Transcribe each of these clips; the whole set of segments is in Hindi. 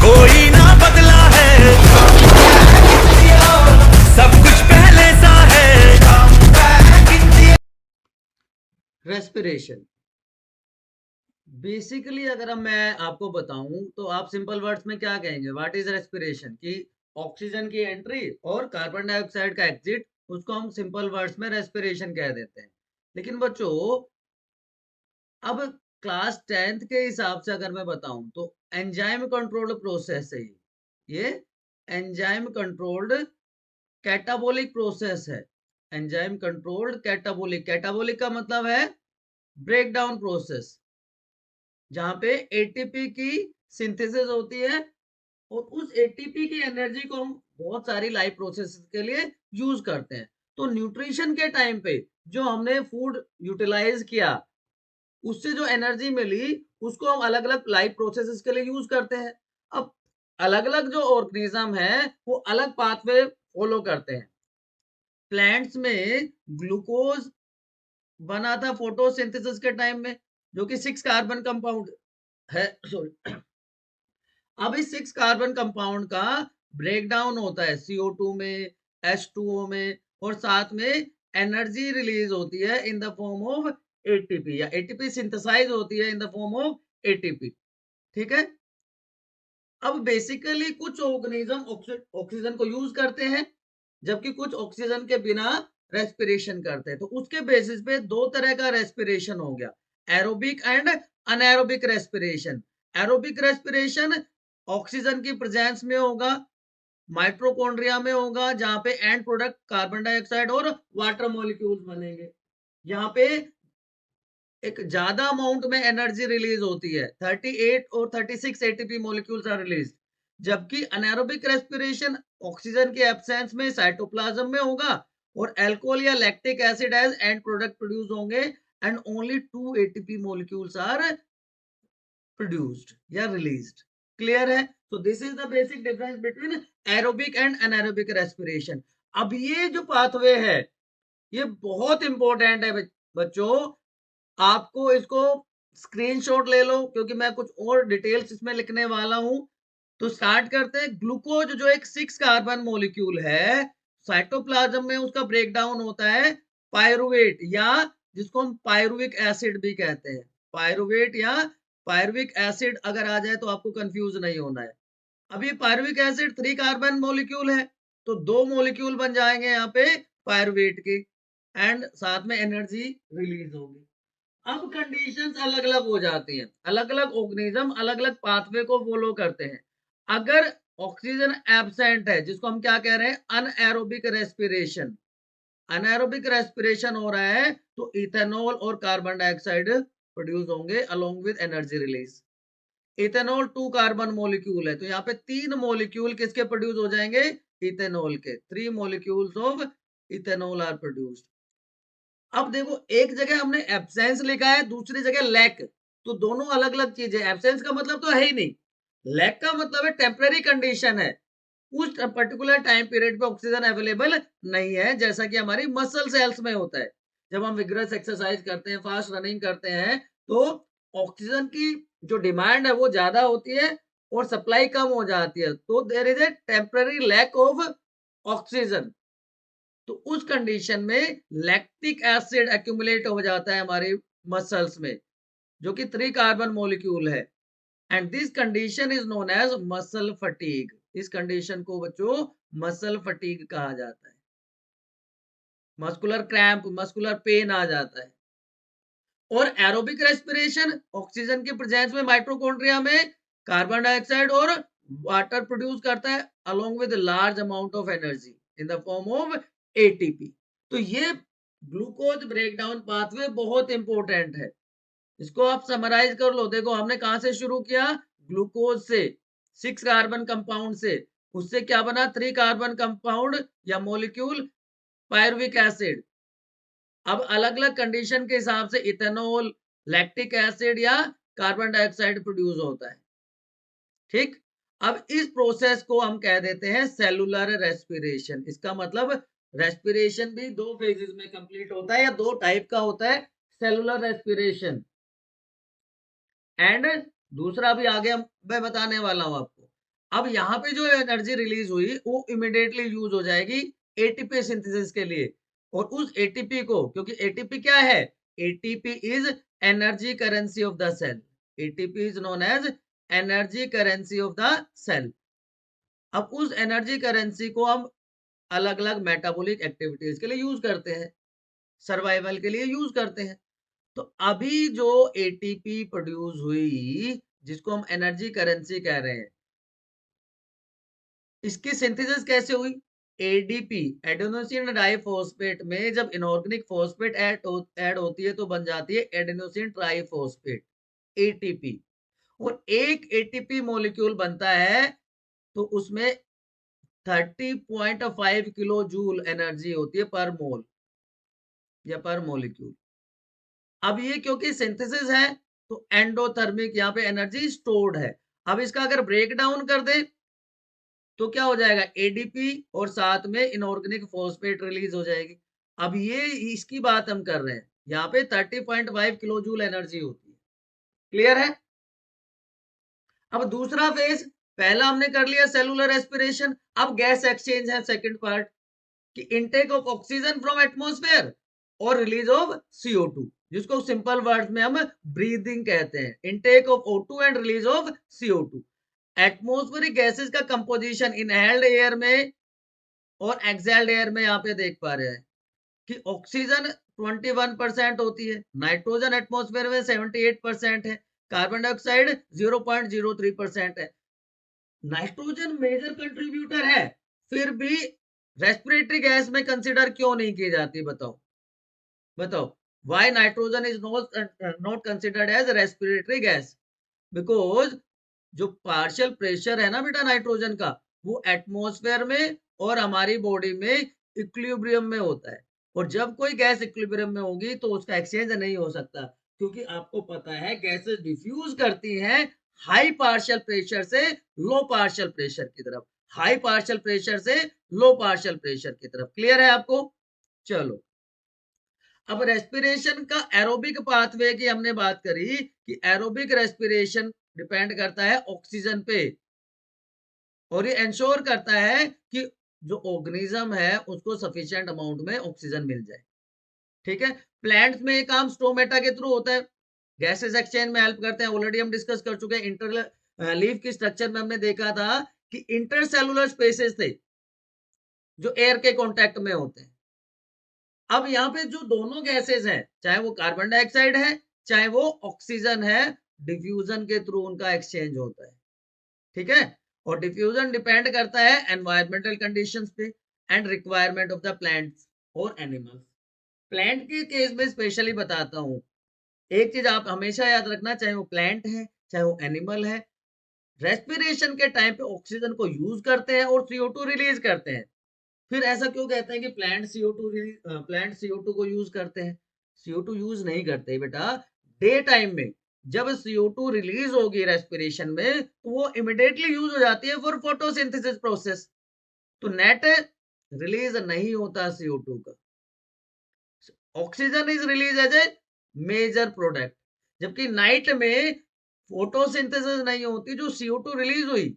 कोई ना बदला है, सब कुछ पहले सा है। रेस्पिरेशन बेसिकली अगर मैं आपको बताऊं तो आप सिंपल वर्ड्स में क्या कहेंगे, व्हाट इज रेस्पिरेशन, कि ऑक्सीजन की एंट्री और कार्बन डाइऑक्साइड का एग्जिट, उसको हम सिंपल वर्ड्स में रेस्पिरेशन कह देते हैं। लेकिन बच्चों अब क्लास 10th के हिसाब से अगर मैं बताऊं तो एंजाइम कंट्रोल्ड प्रोसेस है ये एंजाइम कंट्रोल्ड कैटाबोलिक प्रोसेस है। एंजाइम कंट्रोल्ड कैटाबोलिक, कैटाबोलिक का मतलब है ब्रेक डाउन प्रोसेस, जहां पे एटीपी की सिंथेसिस होती है और उस एटीपी की एनर्जी को हम बहुत सारी लाइफ प्रोसेस के लिए यूज करते हैं। तो न्यूट्रिशन के टाइम पे जो हमने फूड यूटिलाइज किया, उससे जो एनर्जी मिली, उसको हम अलग अलग लाइफ प्रोसेसेस के लिए यूज करते हैं। अब अलग अलग जो ऑर्गेनिज्म है वो अलग पाथवे फॉलो करते हैं। प्लांट्स में ग्लूकोज बना था फोटोसिंथेसिस के टाइम में, जो कि 6 कार्बन कंपाउंड है, सॉरी। अब इस 6 कार्बन कंपाउंड का ब्रेक डाउन होता है CO2 में, H2O में, और साथ में एनर्जी रिलीज होती है इन द फॉर्म ऑफ एटीपी, या एटीपी सिंथेसाइज होती है इन द फॉर्म ऑफ एटीपी। ठीक है। अब बेसिकली कुछ ऑर्गेनिज्म ऑक्सीजन को यूज करते हैं, जबकि कुछ ऑक्सीजन के बिना रेस्पिरेशन करते हैं। तो उसके बेसिस पे दो तरह का रेस्पिरेशन हो गया, aerobic and anaerobic respiration. Aerobic respiration oxygen की प्रेजेंस में होगा, माइट्रोकॉन्ड्रिया में होगा, जहां पे एंड प्रोडक्ट कार्बन डाइऑक्साइड और वाटर मॉलिक्यूल्स बनेंगे। यहाँ पे एक ज्यादा अमाउंट में एनर्जी रिलीज होती है, 38 और 36 एटीपी मॉलिक्यूल्स आर रिलीज। जबकि अनारोबिक रेस्पिरेशन ऑक्सीजन के एब्सेंस में साइटोप्लाज्म में होगा और अल्कोहल या lactic acid as end product produce होंगे, and only 2 ATP molecules are produced या रिलीज्ड। क्लियर है? तो this is the basic difference between aerobic and anaerobic respiration. अब ये जो पाथवे है ये बहुत इंपॉर्टेंट है बच्चों, आपको इसको स्क्रीनशॉट ले लो, क्योंकि मैं कुछ और डिटेल्स इसमें लिखने वाला हूं। तो स्टार्ट करते हैं। ग्लूकोज जो एक 6 कार्बन मॉलिक्यूल है, साइटोप्लाज्म में उसका ब्रेक डाउन होता है पायरुवेट, या जिसको हम पायरुविक एसिड भी कहते हैं। पायरुवेट या पायरुविक एसिड अगर आ जाए तो आपको कंफ्यूज नहीं होना है। अब ये पायरुविक एसिड 3 कार्बन मॉलिक्यूल है, तो 2 मॉलिक्यूल बन जाएंगे यहाँ पे पायरुवेट के, एंड साथ में एनर्जी रिलीज होगी। अब कंडीशंस अलग अलग हो जाती हैं, अलग अलग ऑर्गेनिज्म अलग अलग पाथवे को फॉलो करते हैं। अगर ऑक्सीजन एब्सेंट है, जिसको हम क्या कह रहे हैं, अनएरोबिक रेस्पिरेशन, अनएरोबिक रेस्पिरेशन हो रहा है, तो इथेनॉल और कार्बन डाइऑक्साइड प्रोड्यूस होंगे along with energy release. Ethanol 2 carbon molecule है, तो यहाँ पे 3 मॉलिक्यूल किसके प्रोड्यूस हो जाएंगे, इथेनॉल के। 3 molecules of ethanol are produced. अब देखो, एक जगह हमने एब्सेंस लिखा है, दूसरी जगह लैक, तो दोनों अलग अलग चीजें। एब्सेंस का मतलब तो है ही नहीं, लैक का मतलब है टेम्पररी कंडीशन है, उस पर्टिकुलर टाइम पीरियड पे ऑक्सीजन अवेलेबल नहीं है, जैसा कि हमारी मसल सेल्स में होता है। जब हम विग्रस एक्सरसाइज करते हैं, फास्ट रनिंग करते हैं, तो ऑक्सीजन की जो डिमांड है वो ज्यादा होती है और सप्लाई कम हो जाती है, तो there is a temporary lack of oxygen. तो उस कंडीशन में लैक्टिक एसिड एक्यूमुलेट हो जाता है हमारे मसल्स में, जो कि 3 कार्बन मॉलिक्यूल है, and this condition is known as muscle fatigue. इस कंडीशन को बच्चों मसल फटीग कहा जाता है। मस्कुलर क्रैम्प, मस्कुलर पेन आ जाता है। और एरोबिक रेस्पिरेशन ऑक्सीजन की प्रेजेंस में माइटोकॉन्ड्रिया में कार्बन डाइऑक्साइड और वाटर प्रोड्यूस करता है along with large amount of energy in the form of ATP. तो ये ग्लूकोज ब्रेकडाउन पाथवे बहुत इंपॉर्टेंट है, इसको आप समराइज कर लो। देखो, हमने कहां से शुरू किया, ग्लूकोज से, 6 कार्बन कंपाउंड से, उससे क्या बना, 3 कार्बन कंपाउंड या मॉलिक्यूल पायरुविक एसिड। अब अलग अलग कंडीशन के हिसाब से इथेनॉल, लैक्टिक एसिड या कार्बन डाइऑक्साइड प्रोड्यूस होता है। ठीक। अब इस प्रोसेस को हम कह देते हैं सेलुलर रेस्पिरेशन। इसका मतलब रेस्पिरेशन भी 2 फेजेस में कंप्लीट होता है, या 2 टाइप का होता है, सेलुलर रेस्पिरेशन एंड दूसरा भी आगे मैं बताने वाला हूं आपको, अब यहाँ पे जो एनर्जी रिलीज हुई वो इमिडिएटली यूज हो जाएगी एटीपी सिंथेसिस के लिए, और उस एटीपी को, क्योंकि एटीपी क्या है, ATP is energy currency of the cell, ATP is known as energy currency of the cell. अब उस एनर्जी करेंसी को हम अलग अलग मेटाबॉलिक एक्टिविटीज के लिए यूज करते हैं, सर्वाइवल के लिए यूज करते हैं। तो अभी जो एटीपी प्रोड्यूस हुई, जिसको हम एनर्जी करेंसी कह रहे हैं, इसकी सिंथेसिस कैसे हुई, एडीपी एडेनोसिन डाइफॉस्फेट में जब इनऑर्गेनिक फॉस्फेट ऐड होती है तो बन जाती है एडेनोसिन ट्राइफॉस्फेट, एटीपी। और एक एटीपी मॉलिक्यूल बनता है तो उसमें 30.5 किलो जूल एनर्जी होती है पर मोल या पर मॉलिक्यूल। अब ये क्योंकि सिंथेसिस है तो एंडोथर्मिक यहाँ पे एनर्जी स्टोर्ड है। अब इसका अगर ब्रेक डाउन कर दे तो क्या हो जाएगा, एडीपी और साथ में इनऑर्गेनिक फॉस्फेट रिलीज हो जाएगी। अब ये इसकी बात हम कर रहे हैं, यहाँ पे 30.5 किलो जूल एनर्जी होती है। क्लियर है? अब दूसरा फेज, पहला हमने कर लिया सेलुलर रेस्पिरेशन, अब गैस एक्सचेंज है सेकंड पार्ट, कि intake of oxygen from atmosphere और रिलीज ऑफ CO2, जिसको सिंपल वर्ड्स में हम ब्रीदिंग कहते हैं, intake of O2 and release of CO2। Atmospheric gases का कंपोजिशन इनहेल्ड एयर में और एक्सहेल्ड एयर में यहाँ पे देख पा रहे हैं कि ऑक्सीजन 21% होती है, नाइट्रोजन एटमॉस्फेयर में 78% है, कार्बन डाइऑक्साइड 0.03% है। नाइट्रोजन मेजर कंट्रीब्यूटर है, फिर भी रेस्पिरेटरी गैस में कंसिडर क्यों नहीं की जाती, बताओ बताओ, why nitrogen is not considered as respiratory gas? Because जो पार्शियल प्रेशर है ना बेटा नाइट्रोजन का, वो एटमॉस्फेयर में और हमारी बॉडी में इक्विलिब्रियम में होता है, और जब कोई गैस इक्विलिब्रियम में होगी तो उसका एक्सचेंज नहीं हो सकता, क्योंकि आपको पता है गैसेस डिफ्यूज करती हैं हाई पार्शियल प्रेशर से लो पार्शियल प्रेशर की तरफ, हाई पार्शियल प्रेशर से लो पार्शियल प्रेशर की तरफ। क्लियर है आपको? चलो, अब रेस्पिरेशन का एरोबिक पाथवे की हमने बात करी कि एरोबिक रेस्पिरेशन डिपेंड करता है ऑक्सीजन पे, और ये इंश्योर करता है कि जो ऑर्गेनिज्म है उसको सफिशिएंट अमाउंट में ऑक्सीजन मिल जाए। ठीक है, प्लांट्स में ये काम स्टोमेटा के थ्रू होता है, गैसेस एक्सचेंज में हेल्प करते हैं, ऑलरेडी हम डिस्कस कर चुके हैं। इंटर लीफ की स्ट्रक्चर में हमने देखा था कि इंटरसेलुलर स्पेसेस थे जो एयर के कांटेक्ट में होते हैं। अब यहाँ पे जो दोनों गैसेस हैं, चाहे वो कार्बन डाइऑक्साइड है चाहे वो ऑक्सीजन है, डिफ्यूजन के थ्रू उनका एक्सचेंज होता है। ठीक है, और डिफ्यूजन डिपेंड करता है एनवायरमेंटल कंडीशंस पे and requirement of the plants और एनिमल्स। प्लांट के केस में स्पेशली बताता हूं, एक चीज आप हमेशा याद रखना, चाहे वो प्लांट है चाहे वो एनिमल है, रेस्पिरेशन के टाइम पे ऑक्सीजन को यूज करते हैं और CO2 रिलीज करते हैं। फिर ऐसा क्यों कहते हैं कि प्लांट CO2 को यूज करते हैं? CO2 यूज नहीं करते बेटा, डे टाइम में जब CO2 रिलीज होगी रेस्पिरेशन में तो वो इमिडिएटली यूज हो जाती है फॉर फोटोसिंथेसिस प्रोसेस, तो नेट रिलीज नहीं होता CO2 का। Oxygen is release as a major product, जबकि नाइट में फोटोसिंथेसिस नहीं होती, जो CO2 रिलीज हुई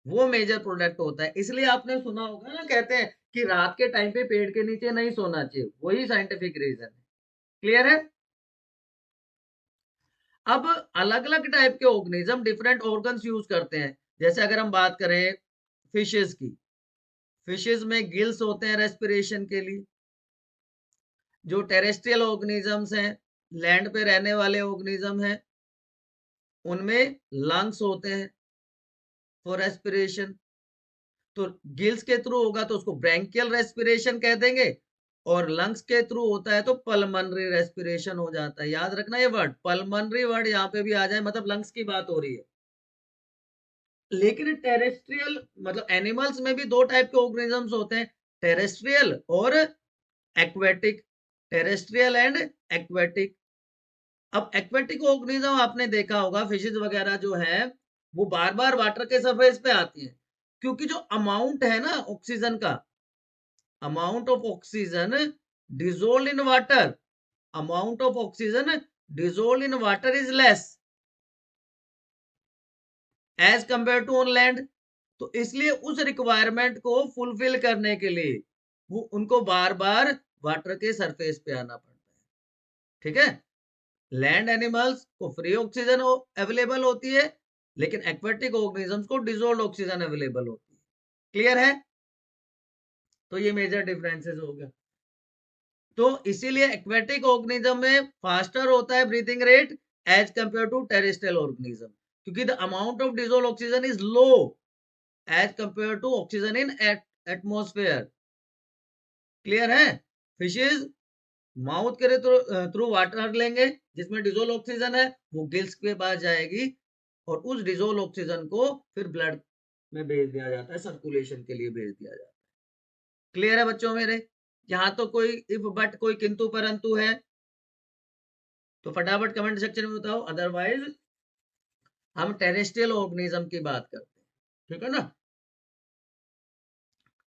वो मेजर प्रोडक्ट होता है। इसलिए आपने सुना होगा ना, कहते हैं कि रात के टाइम पे पेड़ के नीचे नहीं सोना चाहिए, वही साइंटिफिक रीजन है। क्लियर है? अब अलग अलग टाइप के ऑर्गेनिज्म डिफरेंट ऑर्गन्स यूज करते हैं। जैसे अगर हम बात करें फिशेस की, फिशेस में गिल्स होते हैं रेस्पिरेशन के लिए। जो टेरेस्ट्रियल ऑर्गेनिजम्स हैं, लैंड पे रहने वाले ऑर्गेनिज्म हैं, उनमें लंग्स होते हैं फॉर रेस्पिरेशन। तो गिल्स के थ्रू होगा तो उसको ब्रैंकियल रेस्पिरेशन कह देंगे, और लंग्स के थ्रू होता है तो पल्मनरी रेस्पिरेशन हो जाता है। याद रखना ये वर्ड, पल्मनरी वर्ड यहाँ पे भी आ जाए, मतलब लंग्स की बात हो रही है। लेकिन टेरेस्ट्रियल मतलब एनिमल्स में भी दो टाइप के ऑर्गेनिजम्स होते हैं, टेरेस्ट्रियल और एक्वेटिक, टेरेस्ट्रियल एंड एक्वेटिक। अब एक्वेटिक ऑर्गेनिज्म आपने देखा होगा, फिशेज वगैरह जो है वो बार बार वाटर के सरफेस पे आती हैं, क्योंकि जो अमाउंट है ना ऑक्सीजन का, amount of oxygen dissolve in water, amount of oxygen dissolve in water is less, as compare to on land. तो इसलिए उस रिक्वायरमेंट को फुलफिल करने के लिए वो उनको बार बार वाटर के सरफेस पे आना पड़ता है। ठीक है, लैंड एनिमल्स को फ्री ऑक्सीजन अवेलेबल होती है, लेकिन एक्वेटिक ऑर्गेनिजम्स को डिजोल्व ऑक्सीजन अवेलेबल होती है। क्लियर है? तो ये मेजर डिफरेंसेस हो गया। तो इसीलिए एक्वेटिक ऑर्गेनिज्म में फास्टर होता है breathing rate as compare to terrestrial organism, क्योंकि the amount of dissolve oxygen is low as compare to oxygen in atmosphere. Clear है? फिशेज माउथ के थ्रू वाटर लेंगे जिसमें डिजोल्व ऑक्सीजन है, वो गिल्स के पास जाएगी और उस डिजोल्व ऑक्सीजन को फिर ब्लड में भेज दिया जाता है, सर्कुलेशन के लिए भेज दिया जाता है। क्लियर है बच्चों मेरे? यहाँ तो कोई इफ बट कोई किंतु परंतु है तो फटाफट कमेंट सेक्शन में बताओ, अदरवाइज हम टेरेस्ट्रियल ऑर्गेनिज्म की बात करते हैं। ठीक है ना?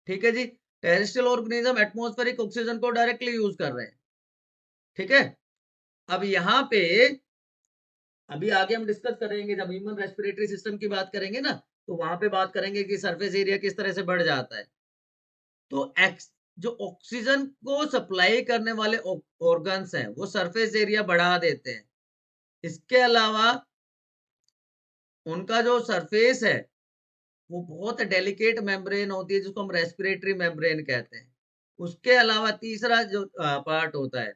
ठीक है जी, टेरेस्ट्रियल ऑर्गेनिज्म एटमॉस्फेरिक ऑक्सीजन को डायरेक्टली यूज कर रहे हैं। ठीक है, अब यहाँ पे अभी आगे हम डिस्कस करेंगे, जब ह्यूमन रेस्पिरेटरी सिस्टम की बात करेंगे ना, तो वहां पे बात करेंगे कि सरफेस एरिया किस तरह से बढ़ जाता है। तो जो ऑक्सीजन को सप्लाई करने वाले ऑर्गन्स हैं वो सरफेस एरिया बढ़ा देते हैं। इसके अलावा उनका जो सरफेस है वो बहुत डेलिकेट मेम्ब्रेन होती है जिसको हम रेस्पिरेटरी मेम्ब्रेन कहते हैं। उसके अलावा तीसरा जो पार्ट होता है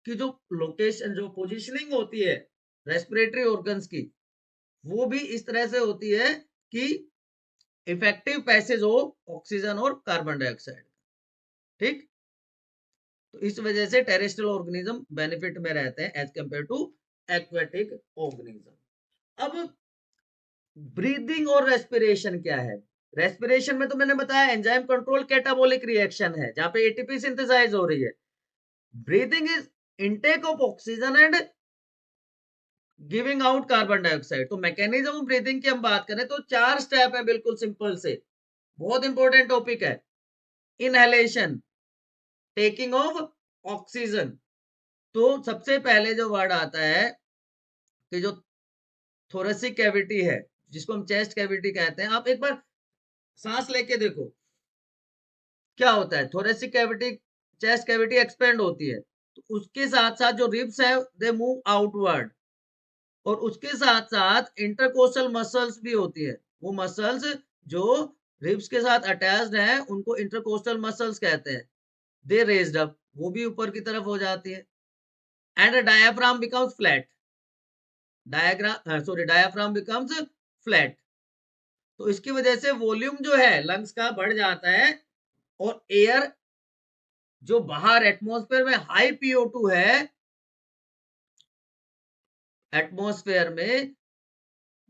कि जो लोकेशन जो पोजीशनिंग होती है रेस्पिरेटरी ऑर्गन्स की, वो भी इस तरह से होती है कि इफेक्टिव पैसेज हो ऑक्सीजन और कार्बन डाइऑक्साइड। ठीक, तो इस वजह से टेरेस्ट्रियल ऑर्गेनिज्म बेनिफिट में रहते हैं as compare to aquatic organism. अब ब्रीदिंग और रेस्पिरेशन क्या है? रेस्पिरेशन में तो मैंने बताया एंजाइम कंट्रोल कैटाबोलिक रिएक्शन है जहां पे एटीपी सिंथेसाइज हो रही है। Breathing is intake of oxygen and giving out carbon dioxide. तो मैकेनिज्म ऑफ ब्रीदिंग की हम बात करें तो 4 स्टेप है, बिल्कुल सिंपल से। बहुत इंपॉर्टेंट टॉपिक है। Inhalation, taking of oxygen. तो सबसे पहले जो वर्ड आता है कि जो थोरेसिक कैविटी है जिसको हम चेस्ट कैविटी कहते हैं, आप एक बार सांस लेके देखो क्या होता है। Thoracic cavity, chest cavity expand होती है, तो उसके साथ साथ जो रिब्स है दे मूव आउटवर्ड, और उसके साथ साथ इंटरकोस्टल मसल्स भी होती है। वो मसल्स जो रिब्स के साथ अटैच्ड हैं उनको इंटरकोस्टल मसल्स कहते हैं। दे रेज्ड अप, वो भी ऊपर की तरफ हो जाती है। And diaphragm becomes flat, diaphragm becomes flat. तो इसकी वजह से वॉल्यूम जो है लंग्स का बढ़ जाता है, और एयर जो बाहर एटमॉस्फेयर में हाई PO2 है, एटमॉस्फेयर में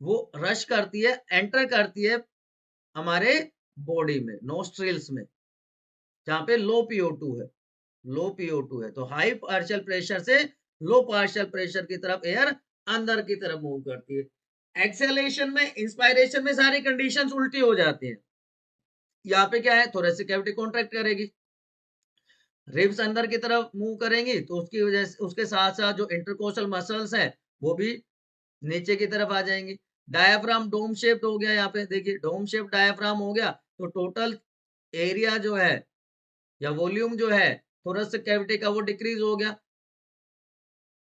वो रश करती है, एंटर करती है हमारे बॉडी में, नोस्ट्रिल्स में, जहां पे लो PO2 है। लो PO2 है तो हाई पार्शियल प्रेशर से लो पार्शियल प्रेशर की तरफ एयर अंदर की तरफ मूव करती है। एक्सेलेशन में, इंस्पायरेशन में सारी कंडीशंस उल्टी हो जाती हैं। यहाँ पे क्या है, थोरेसिक कैविटी कॉन्ट्रैक्ट करेगी, रिब्स अंदर की तरफ मूव करेंगी, तो उसकी वजह से उसके साथ साथ जो इंटरकोस्टल मसल्स हैं वो भी नीचे की तरफ आ जाएंगी। डायाफ्राम डोम शेप्ड हो गया, यहाँ पे देखिए डोम शेप डायाफ्राम हो गया, तो टोटल एरिया जो है या वॉल्यूम जो है थोरेसिक कैविटी का वो डिक्रीज हो गया।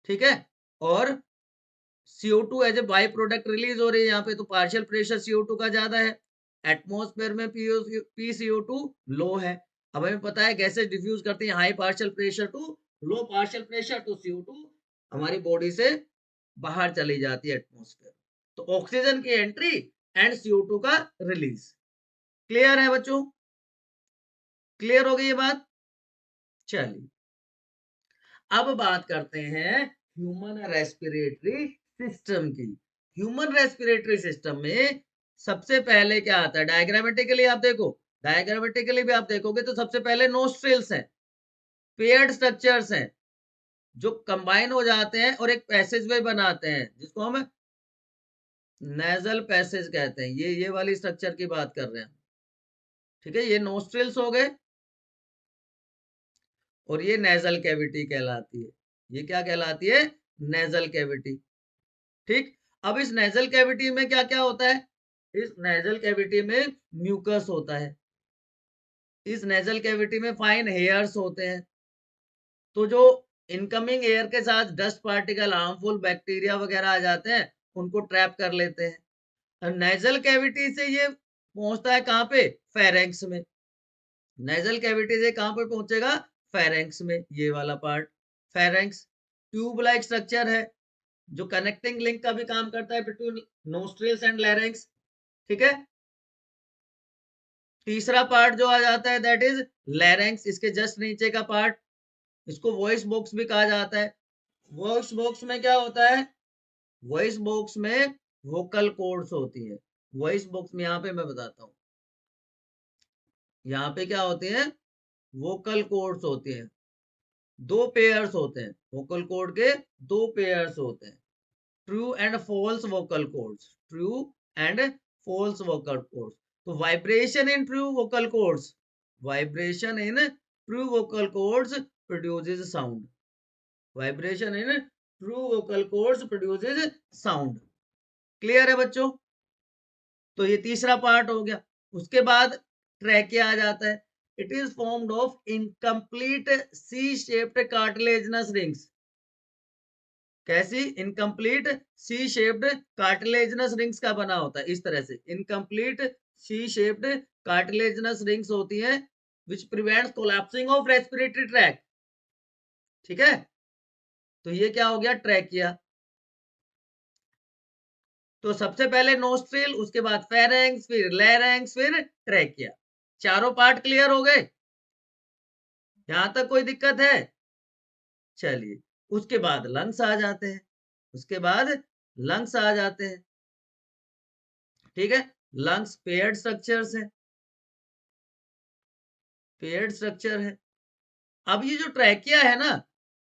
ठीक है, और CO2 as a by product release हो रही है यहाँ पे, तो पार्शियल प्रेशर CO2 का ज्यादा है, एटमॉस्फेयर में PCO2 लो है। अब हमें पता है गैसेस डिफ्यूज करते हैं high partial pressure to low partial pressure, तो CO2 हमारी बॉडी से बाहर चली जाती है एटमॉस्फेयर। तो ऑक्सीजन की एंट्री एंड CO2 का रिलीज। क्लियर है बच्चों? क्लियर हो गई ये बात? चलिए अब बात करते हैं ह्यूमन रेस्पिरेटरी सिस्टम की। ह्यूमन रेस्पिरेटरी सिस्टम में सबसे पहले क्या आता है, डायग्रामेटिकली आप देखो, डायग्रामेटिकली भी आप देखोगे तो सबसे पहले नोस्ट्रिल्स हैं, पेयर्ड स्ट्रक्चर्स हैं जो कंबाइन हो जाते हैं और एक पैसेज वे बनाते हैं जिसको हम नेजल पैसेज कहते हैं। ये वाली स्ट्रक्चर की बात कर रहे हैं। ठीक है, ये नोस्ट्रिल्स हो गए और ये नेजल कैविटी कहलाती है। ये क्या कहलाती है? Nasal cavity. ठीक, अब इस नेजल कैविटी में क्या क्या होता है? इस नेजल कैविटी में म्यूकस होता है, इस नेजल कैविटी में फाइन हेयर्स होते हैं। तो जो इनकमिंग एयर के साथ डस्ट पार्टिकल, हार्मफुल बैक्टीरिया वगैरह आ जाते हैं, उनको ट्रैप कर लेते हैं। नेजल कैविटी से ये पहुंचता है कहाँ पे? फेरेंक्स में। नेजल कैविटी से कहाँ पे पहुंचेगा? फेरेंक्स में, ये वाला part pharynx. Tube like structure है जो कनेक्टिंग लिंक का भी काम करता है बिटवीन नोस्ट्रिल्स एंड लैरिंक्स। ठीक है। तीसरा पार्ट जो आ जाता है दैट इज लैरिंक्स, इसके जस्ट नीचे का पार्ट, इसको वॉइस बॉक्स भी कहा जाता है। वॉइस बॉक्स में क्या होता है? वॉइस बॉक्स में वोकल कॉर्ड्स होती है। वॉइस बॉक्स में यहाँ पे मैं बताता हूँ, यहाँ पे क्या होते हैं? वोकल कॉर्ड्स होते हैं, दो पेयर्स होते हैं, वोकल कॉर्ड के दो पेयर्स होते हैं, true and false vocal cords, true and false vocal cords. तो vibration in true vocal cords, vibration in true vocal cords produces sound, vibration in true vocal cords produces sound. Clear है बच्चों? तो ये तीसरा पार्ट हो गया। उसके बाद ट्रैकिया आ जाता है। It is formed of incomplete C shaped cartilaginous rings. कैसी? Incomplete C shaped cartilaginous rings का बना होता है, इस तरह से incomplete C shaped cartilaginous rings होती है which prevents collapsing of respiratory tract. ठीक है। तो ये क्या हो गया? ट्रैकिया। तो सबसे पहले नोस्ट्रिल, उसके बाद फेरेंक्स, फिर लैरिंक्स, फिर ट्रैकिया। चारों पार्ट क्लियर हो गए? यहां तक कोई दिक्कत है? चलिए, उसके बाद लंग्स आ जाते हैं, उसके बाद लंग्स आ जाते हैं। ठीक है। लंग्स पेयर्ड स्ट्रक्चर्स है, पेयर्ड स्ट्रक्चर है। अब ये जो ट्रैकिया है ना,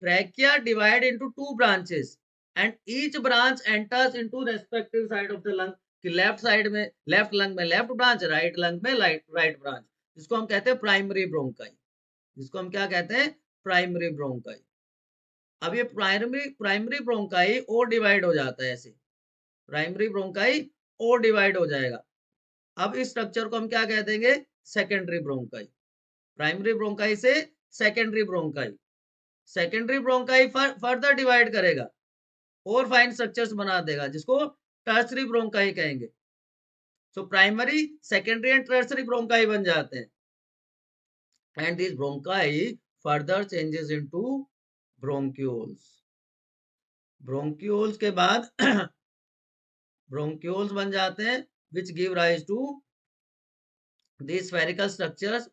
trachea divide into two branches and each branch enters into respective side of the lung. कि लेफ्ट साइड में, लेफ्ट लंग में लेफ्ट ब्रांच, राइट लंग में राइट ब्रांच, जिसको हम कहते हैं प्राइमरी ब्रोंकाई, जिसको हम क्या कहते हैं? Primary bronchi. अब ये प्राइमरी प्राइमरी ब्रोंकाई और डिवाइड हो जाता है ऐसे, प्राइमरी ब्रोंकाई और डिवाइड हो जाएगा। अब इस स्ट्रक्चर को हम क्या कह देंगे? Secondary bronchi. प्राइमरी ब्रोंकाई से secondary bronchi, secondary bronchi further divide करेगा और फाइन स्ट्रक्चर्स बना देगा, जिसको टर्सरी ब्रोंकाई कहेंगे। So primary, secondary and tertiary bronchi बन जाते हैं। And this bronchi further changes into bronchioles. Bronchioles के बाद ब्रोंक्यूल्स बन जाते हैं which give rise to the spherical structures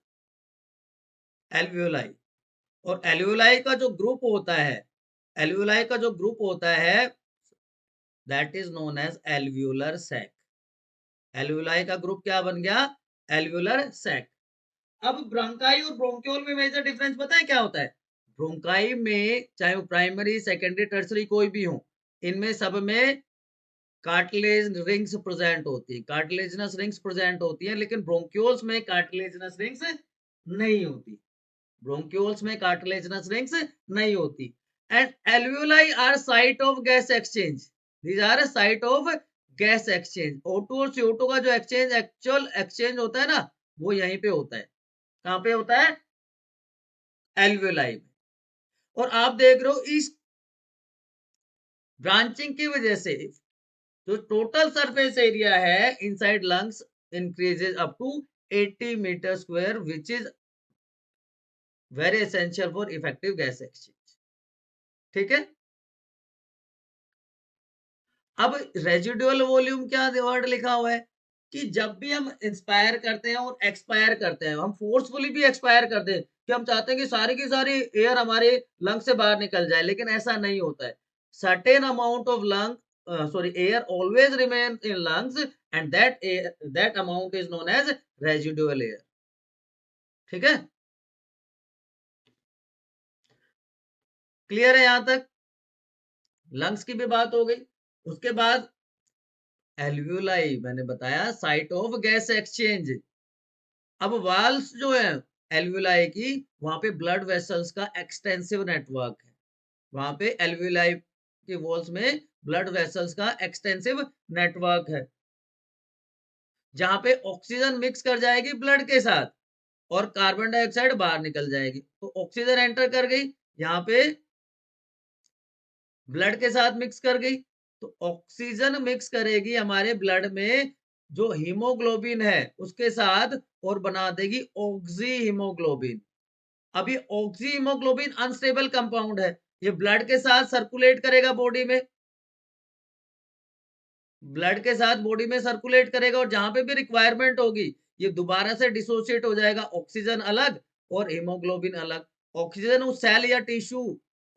alveoli. और एल्वियोलाई का जो ग्रुप होता है, एल्वियोलाई का जो ग्रुप होता है that is known as alveolar sac. Alveoli का ग्रुप क्या बन गया? Alveolar sac. अब ब्रोंकाई और ब्रोंक्यूल में मेजर डिफरेंस पता है क्या होता है? ब्रोंकाई में चाहे वो प्राइमरी, सेकेंडरी, टर्सरी कोई भी हो, इनमें सब में कार्टिलेज रिंग्स प्रेजेंट होती है, कार्टिलेजिनस रिंग्स प्रेजेंट होती है, लेकिन ब्रोंक्यूल्स में कार्टिलेजिनस रिंग्स नहीं होती, ब्रोंक्यूल्स में कार्टिलेजिनस रिंग्स नहीं होती। And alveoli are site of gas exchange, these are site of gas exchange. O2 और CO2 का जो एक्सचेंज, एक्चुअल एक्सचेंज होता है ना, वो यहीं पे होता है। कहाँ पे होता है? एल्वियोलाई में। और आप देख रहे हो इस ब्रांचिंग की वजह से जो टोटल सरफेस एरिया है inside lungs increases up to 80 metre square which is very essential for effective gas exchange. ठीक है। अब रेजिडुअल वॉल्यूम क्या वर्ड लिखा हुआ है कि जब भी हम इंस्पायर करते हैं और एक्सपायर करते हैं, हम फोर्सफुली भी एक्सपायर करते हैं कि हम चाहते हैं कि सारी की सारी एयर हमारे लंग से बाहर निकल जाए, लेकिन ऐसा नहीं होता है। Certain amount of lung sorry air always remain in lungs and that amount is known as residual air. ठीक है। क्लियर है यहां तक? लंग्स की भी बात हो गई। उसके बाद एल्वियोलाई मैंने बताया साइट ऑफ गैस एक्सचेंज। अब वाल्स जो है एल्वियोलाई की, वहां पे ब्लड वेसल्स का एक्सटेंसिव नेटवर्क है, वहां पे एल्वियोलाई के वॉल्स में ब्लड वेसल्स का एक्सटेंसिव नेटवर्क है। जहां पे ऑक्सीजन मिक्स कर जाएगी ब्लड के साथ और कार्बन डाइऑक्साइड बाहर निकल जाएगी। तो ऑक्सीजन एंटर कर गई, यहाँ पे ब्लड के साथ मिक्स कर गई। तो ऑक्सीजन मिक्स करेगी हमारे ब्लड में जो हीमोग्लोबिन है उसके साथ और बना देगी ऑक्सी हीमोग्लोबिन। अब ये ऑक्सी हीमोग्लोबिन अनस्टेबल कंपाउंड है, ये ब्लड के साथ सर्कुलेट करेगा बॉडी में, ब्लड के साथ बॉडी में सर्कुलेट करेगा और जहां पे भी रिक्वायरमेंट होगी ये दोबारा से डिसोसिएट हो जाएगा, ऑक्सीजन अलग और हीमोग्लोबिन अलग। ऑक्सीजन उस सेल या टिश्यू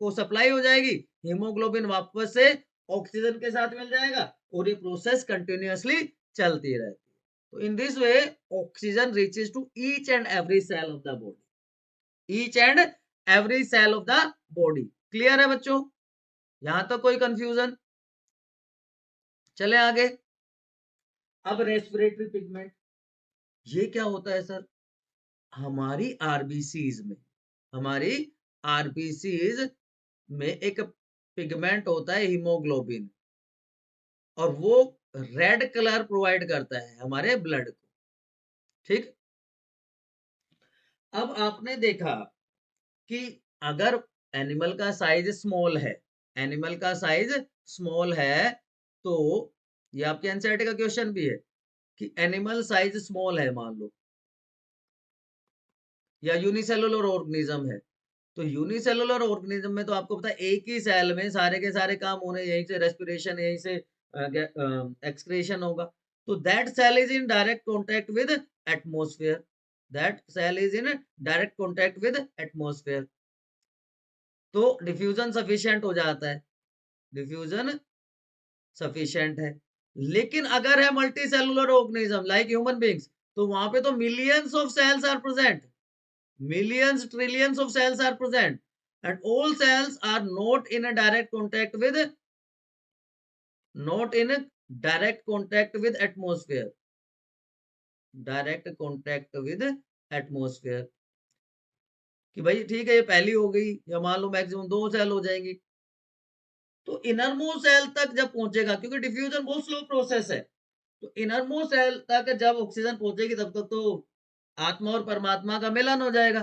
को सप्लाई हो जाएगी, हीमोग्लोबिन वापस से ऑक्सीजन के साथ मिल जाएगा और ये प्रोसेस कंटिन्यूअसली चलती रहती है। तो in this way oxygen reaches to each and every cell of the body, each and every cell of the body. Clear है बच्चों? यहां तक कोई कंफ्यूजन? चले आगे। अब रेस्पिरेटरी पिगमेंट, ये क्या होता है सर? हमारी आरबीसीज में, हमारी आरबीसीज में एक पिगमेंट होता है हीमोग्लोबिन और वो रेड कलर प्रोवाइड करता है हमारे ब्लड को। ठीक, अब आपने देखा कि अगर एनिमल का साइज स्मॉल है, एनिमल का साइज स्मॉल है, तो ये आपके एनसीईआरटी का क्वेश्चन भी है कि एनिमल साइज स्मॉल है मान लो, या यूनिसेलुलर ऑर्गेनिज्म है, तो यूनिसेलुलर ऑर्गेनिज्म में तो आपको पता है एक ही सेल में सारे के सारे काम होने, यहीं से रेस्पिरेशन, यहीं से एक्सक्रीशन होगा। तो that cell is in direct contact with atmosphere, that cell is in direct contact with atmosphere, तो डिफ्यूजन सफिशिएंट हो जाता है, डिफ्यूजन सफिशिएंट है। लेकिन अगर है multi cellular organism like human beings, तो वहां पे तो millions of cells are present, millions trillions of cells are present and all cells are not in direct contact with atmosphere, direct contact with atmosphere। कि भाई ठीक है ये पहली हो गई, या मान लो मैक्सिमम 2 सेल हो जाएंगी, तो इनरमोस्ट सेल तक जब पहुंचेगा, क्योंकि डिफ्यूजन बहुत स्लो प्रोसेस है, तो इनरमोस्ट सेल तक जब ऑक्सीजन पहुंचेगी तब तक तो आत्मा और परमात्मा का मिलन हो जाएगा।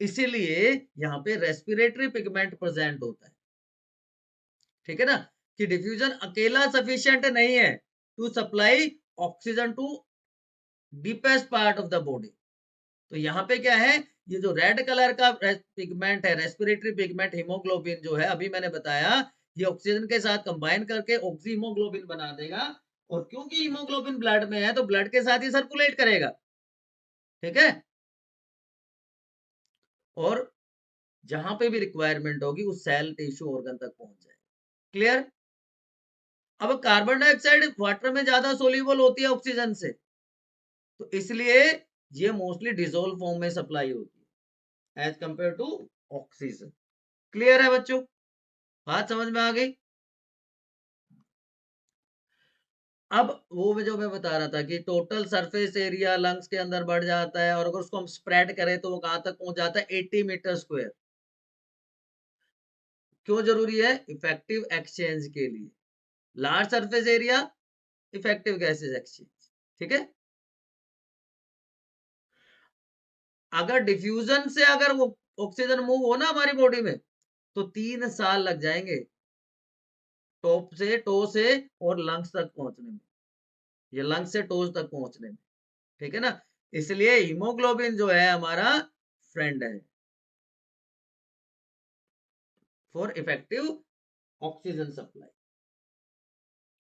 इसीलिए यहाँ पे रेस्पिरेटरी पिगमेंट प्रेजेंट होता है। ठीक है ना, कि डिफ्यूजन अकेला सफिशिएंट नहीं है to supply oxygen to deepest part of the body. तो यहाँ पे क्या है, ये जो रेड कलर का पिगमेंट है, रेस्पिरेटरी पिगमेंट हीमोग्लोबिन जो है, अभी मैंने बताया, ये ऑक्सीजन के साथ कंबाइन करके ऑक्सी हीमोग्लोबिन बना देगा, और क्योंकि हीमोग्लोबिन ब्लड में है तो ब्लड के साथ ही सर्कुलेट करेगा। ठीक है, और जहां पे भी रिक्वायरमेंट होगी उस सेल टिश्यू ऑर्गन तक पहुंच जाए। क्लियर? अब कार्बन डाइऑक्साइड वाटर में ज्यादा सोल्यूबल होती है ऑक्सीजन से, तो इसलिए ये मोस्टली डिसॉल्व फॉर्म में सप्लाई होती है as compare to oxygen. Clear है बच्चों? बात समझ में आ गई? अब वो जो मैं बता रहा था कि टोटल सरफेस एरिया लंग्स के अंदर बढ़ जाता है, और अगर उसको हम स्प्रेड करें तो वो कहां तक पहुंच जाता है? 80 मीटर स्क्वायर। क्यों जरूरी है? इफेक्टिव एक्सचेंज के लिए, large surface area, effective gases exchange. ठीक है, अगर डिफ्यूजन से अगर वो ऑक्सीजन मूव हो ना हमारी बॉडी में, तो 3 साल लग जाएंगे टॉप से, टो से और लंग्स तक पहुंचने में, ये लंग्स से टोज तक पहुंचने में। ठीक है ना, इसलिए हीमोग्लोबिन जो है हमारा फ्रेंड है for effective oxygen supply.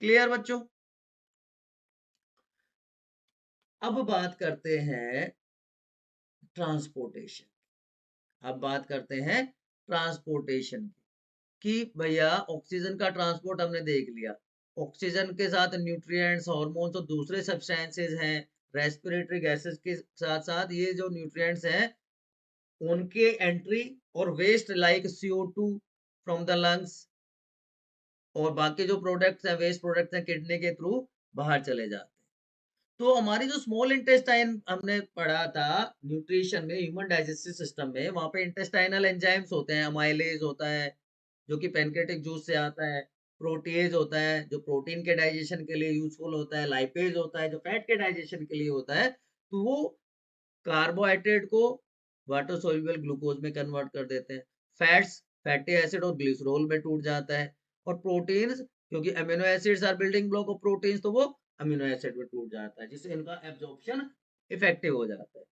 Clear बच्चों? अब बात करते हैं ट्रांसपोर्टेशन, अब बात करते हैं ट्रांसपोर्टेशन की। भैया ऑक्सीजन का ट्रांसपोर्ट हमने देख लिया, ऑक्सीजन के साथ न्यूट्रिएंट्स, हार्मोन्स और दूसरे सब्सटेंसेस हैं, रेस्पिरेटरी गैसेस के साथ साथ ये जो न्यूट्रिएंट्स हैं उनके एंट्री, और waste like CO2 from the lungs, और बाकी जो प्रोडक्ट्स हैं, वेस्ट प्रोडक्ट्स हैं, किडनी के थ्रू बाहर चले जाते हैं। तो हमारी जो स्मॉल इंटेस्टाइन हमने पढ़ा था न्यूट्रिशन में, ह्यूमन डाइजेस्टिव सिस्टम में, वहां पे इंटेस्टाइनल एंजाइम्स होते हैं, अमाइलेज होता है जो कि पैनक्रियाटिक जूस से आता है, प्रोटीएज होता है जो प्रोटीन के डाइजेशन के लिए यूजफुल होता है, लाइपेज होता है जो फैट के डाइजेशन के लिए होता है, तो वो कार्बोहाइड्रेट को वाटर सोल्यूबल ग्लूकोज में कन्वर्ट कर देते हैं। फैट्स फैटी एसिड और ग्लिसरॉल में टूट जाता है, और प्रोटीन्स क्योंकि amino acids are building block of proteins, तो वो अमीनो एसिड में टूट जाता है, जिससे इनका एब्जॉर्प्शन इफेक्टिव हो जाता है।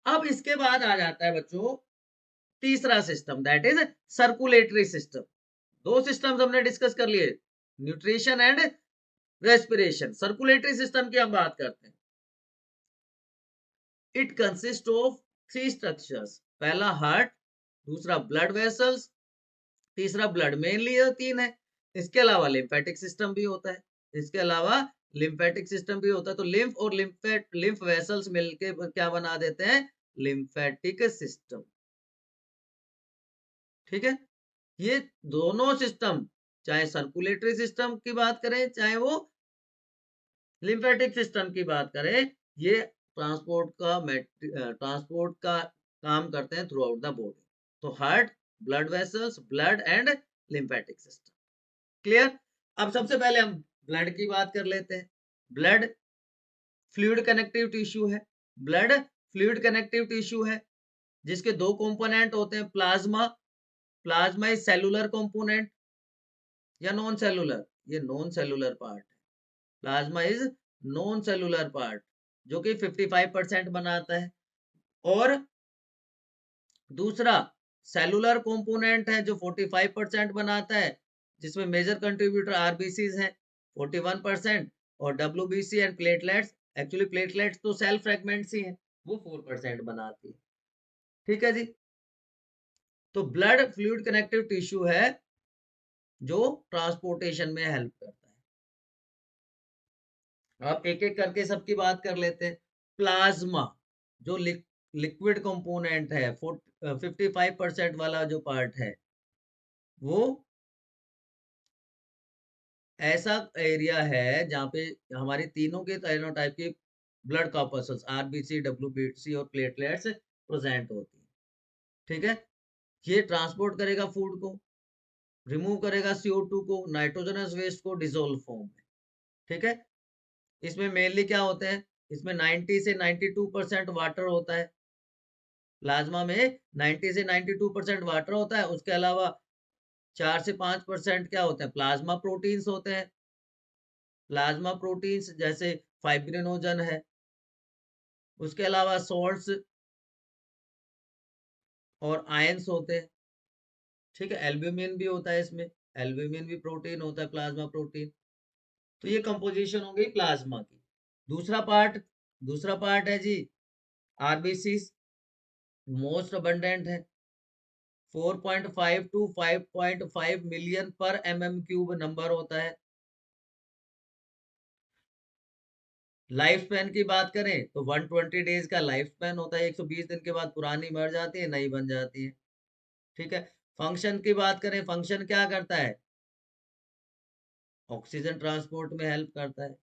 अब इसके बाद आ जाता है बच्चों तीसरा system, that is circulatory system. दो सिस्टम्स हमने डिस्कस कर लिए, nutrition and respiration. Circulatory system की हम बात करते हैं। It consist of three structures, पहला हार्ट, दूसरा ब्लड वेसल्स, तीसरा ब्लड, मेनली ये तीन है। इसके अलावा लिम्फेटिक सिस्टम भी होता है, इसके अलावा लिम्फेटिक सिस्टम भी होता है। तो लिम्फ और लिम्फ वेसल्स मिलके क्या बना देते हैं, लिम्फेटिक सिस्टम। ठीक है, ये दोनों सिस्टम, चाहे सर्कुलेटरी सिस्टम की बात करें चाहे वो लिम्फेटिक सिस्टम की बात करें, ये ट्रांसपोर्ट का काम करते हैं थ्रू आउट द बॉडी। तो heart, blood vessels, blood and lymphatic system. Clear. अब सबसे पहले हम ब्लड की बात कर लेते हैं। ब्लड फ्लूइड कनेक्टिव टिश्यू है। ब्लड फ्लूइड कनेक्टिव टिश्यू है जिसके दो कंपोनेंट होते हैं, plasma, plasma is cellular component या नॉन सेलुलर, ये नॉन सेलुलर पार्ट है। Plasma is non cellular part जो कि 55% बनाता है। और दूसरा सेलुलर कंपोनेंट है जो 45% बनाता है, जिसमें मेजर कंट्रीब्यूटर आरबीसीज हैं 41%, और WBC and platelets, actually platelets तो सेल फ्रेगमेंट्स ही हैं, वो 4% बनाती है। ठीक है जी। तो ब्लड फ्लूइड कनेक्टिव टिश्यू है जो ट्रांसपोर्टेशन में हेल्प करता है। अब एक एक करके सबकी बात कर लेते हैं। प्लाज्मा जो लिक्विड कंपोनेंट है, 55% वाला जो पार्ट है, वो ऐसा एरिया है जहाँ पे हमारी तीनों टाइप की ब्लड कॉर्पस्कल्स, आरबीसी, डब्ल्यूबीसी और प्लेटलेट्स प्रेजेंट होती है। ठीक है, ये ट्रांसपोर्ट करेगा फूड को, रिमूव करेगा CO2 को, नाइट्रोजनस वेस्ट को डिसोल्व फॉर्म में। ठीक है, इसमें मेनली क्या होते हैं, इसमें 90 से 92% वाटर होता है। प्लाज्मा में 90 से 92% वाटर होता है। उसके अलावा 4 से 5% क्या होते हैं, प्लाज्मा प्रोटीन्स होते हैं। प्लाज्मा प्रोटीन्स जैसे फाइब्रिनोजन है। उसके अलावा सॉल्ट्स और आयंस होते हैं। ठीक है, एल्ब्यूमिन भी होता है इसमें, एल्ब्यूमिन भी प्रोटीन होता है, प्लाज्मा प्रोटीन। तो ये कंपोजिशन हो गई प्लाज्मा की। दूसरा पार्ट है जी आरबीसी, मोस्ट अबंडेंट है, 4.5 टू 5.5 मिलियन पर mm³ नंबर होता है। लाइफ स्पैन की बात करें तो 120 डेज का लाइफ स्पैन होता है, 120 दिन के बाद पुरानी मर जाती है, नई बन जाती है। ठीक है, फंक्शन की बात करें, फंक्शन क्या करता है, ऑक्सीजन ट्रांसपोर्ट में हेल्प करता है।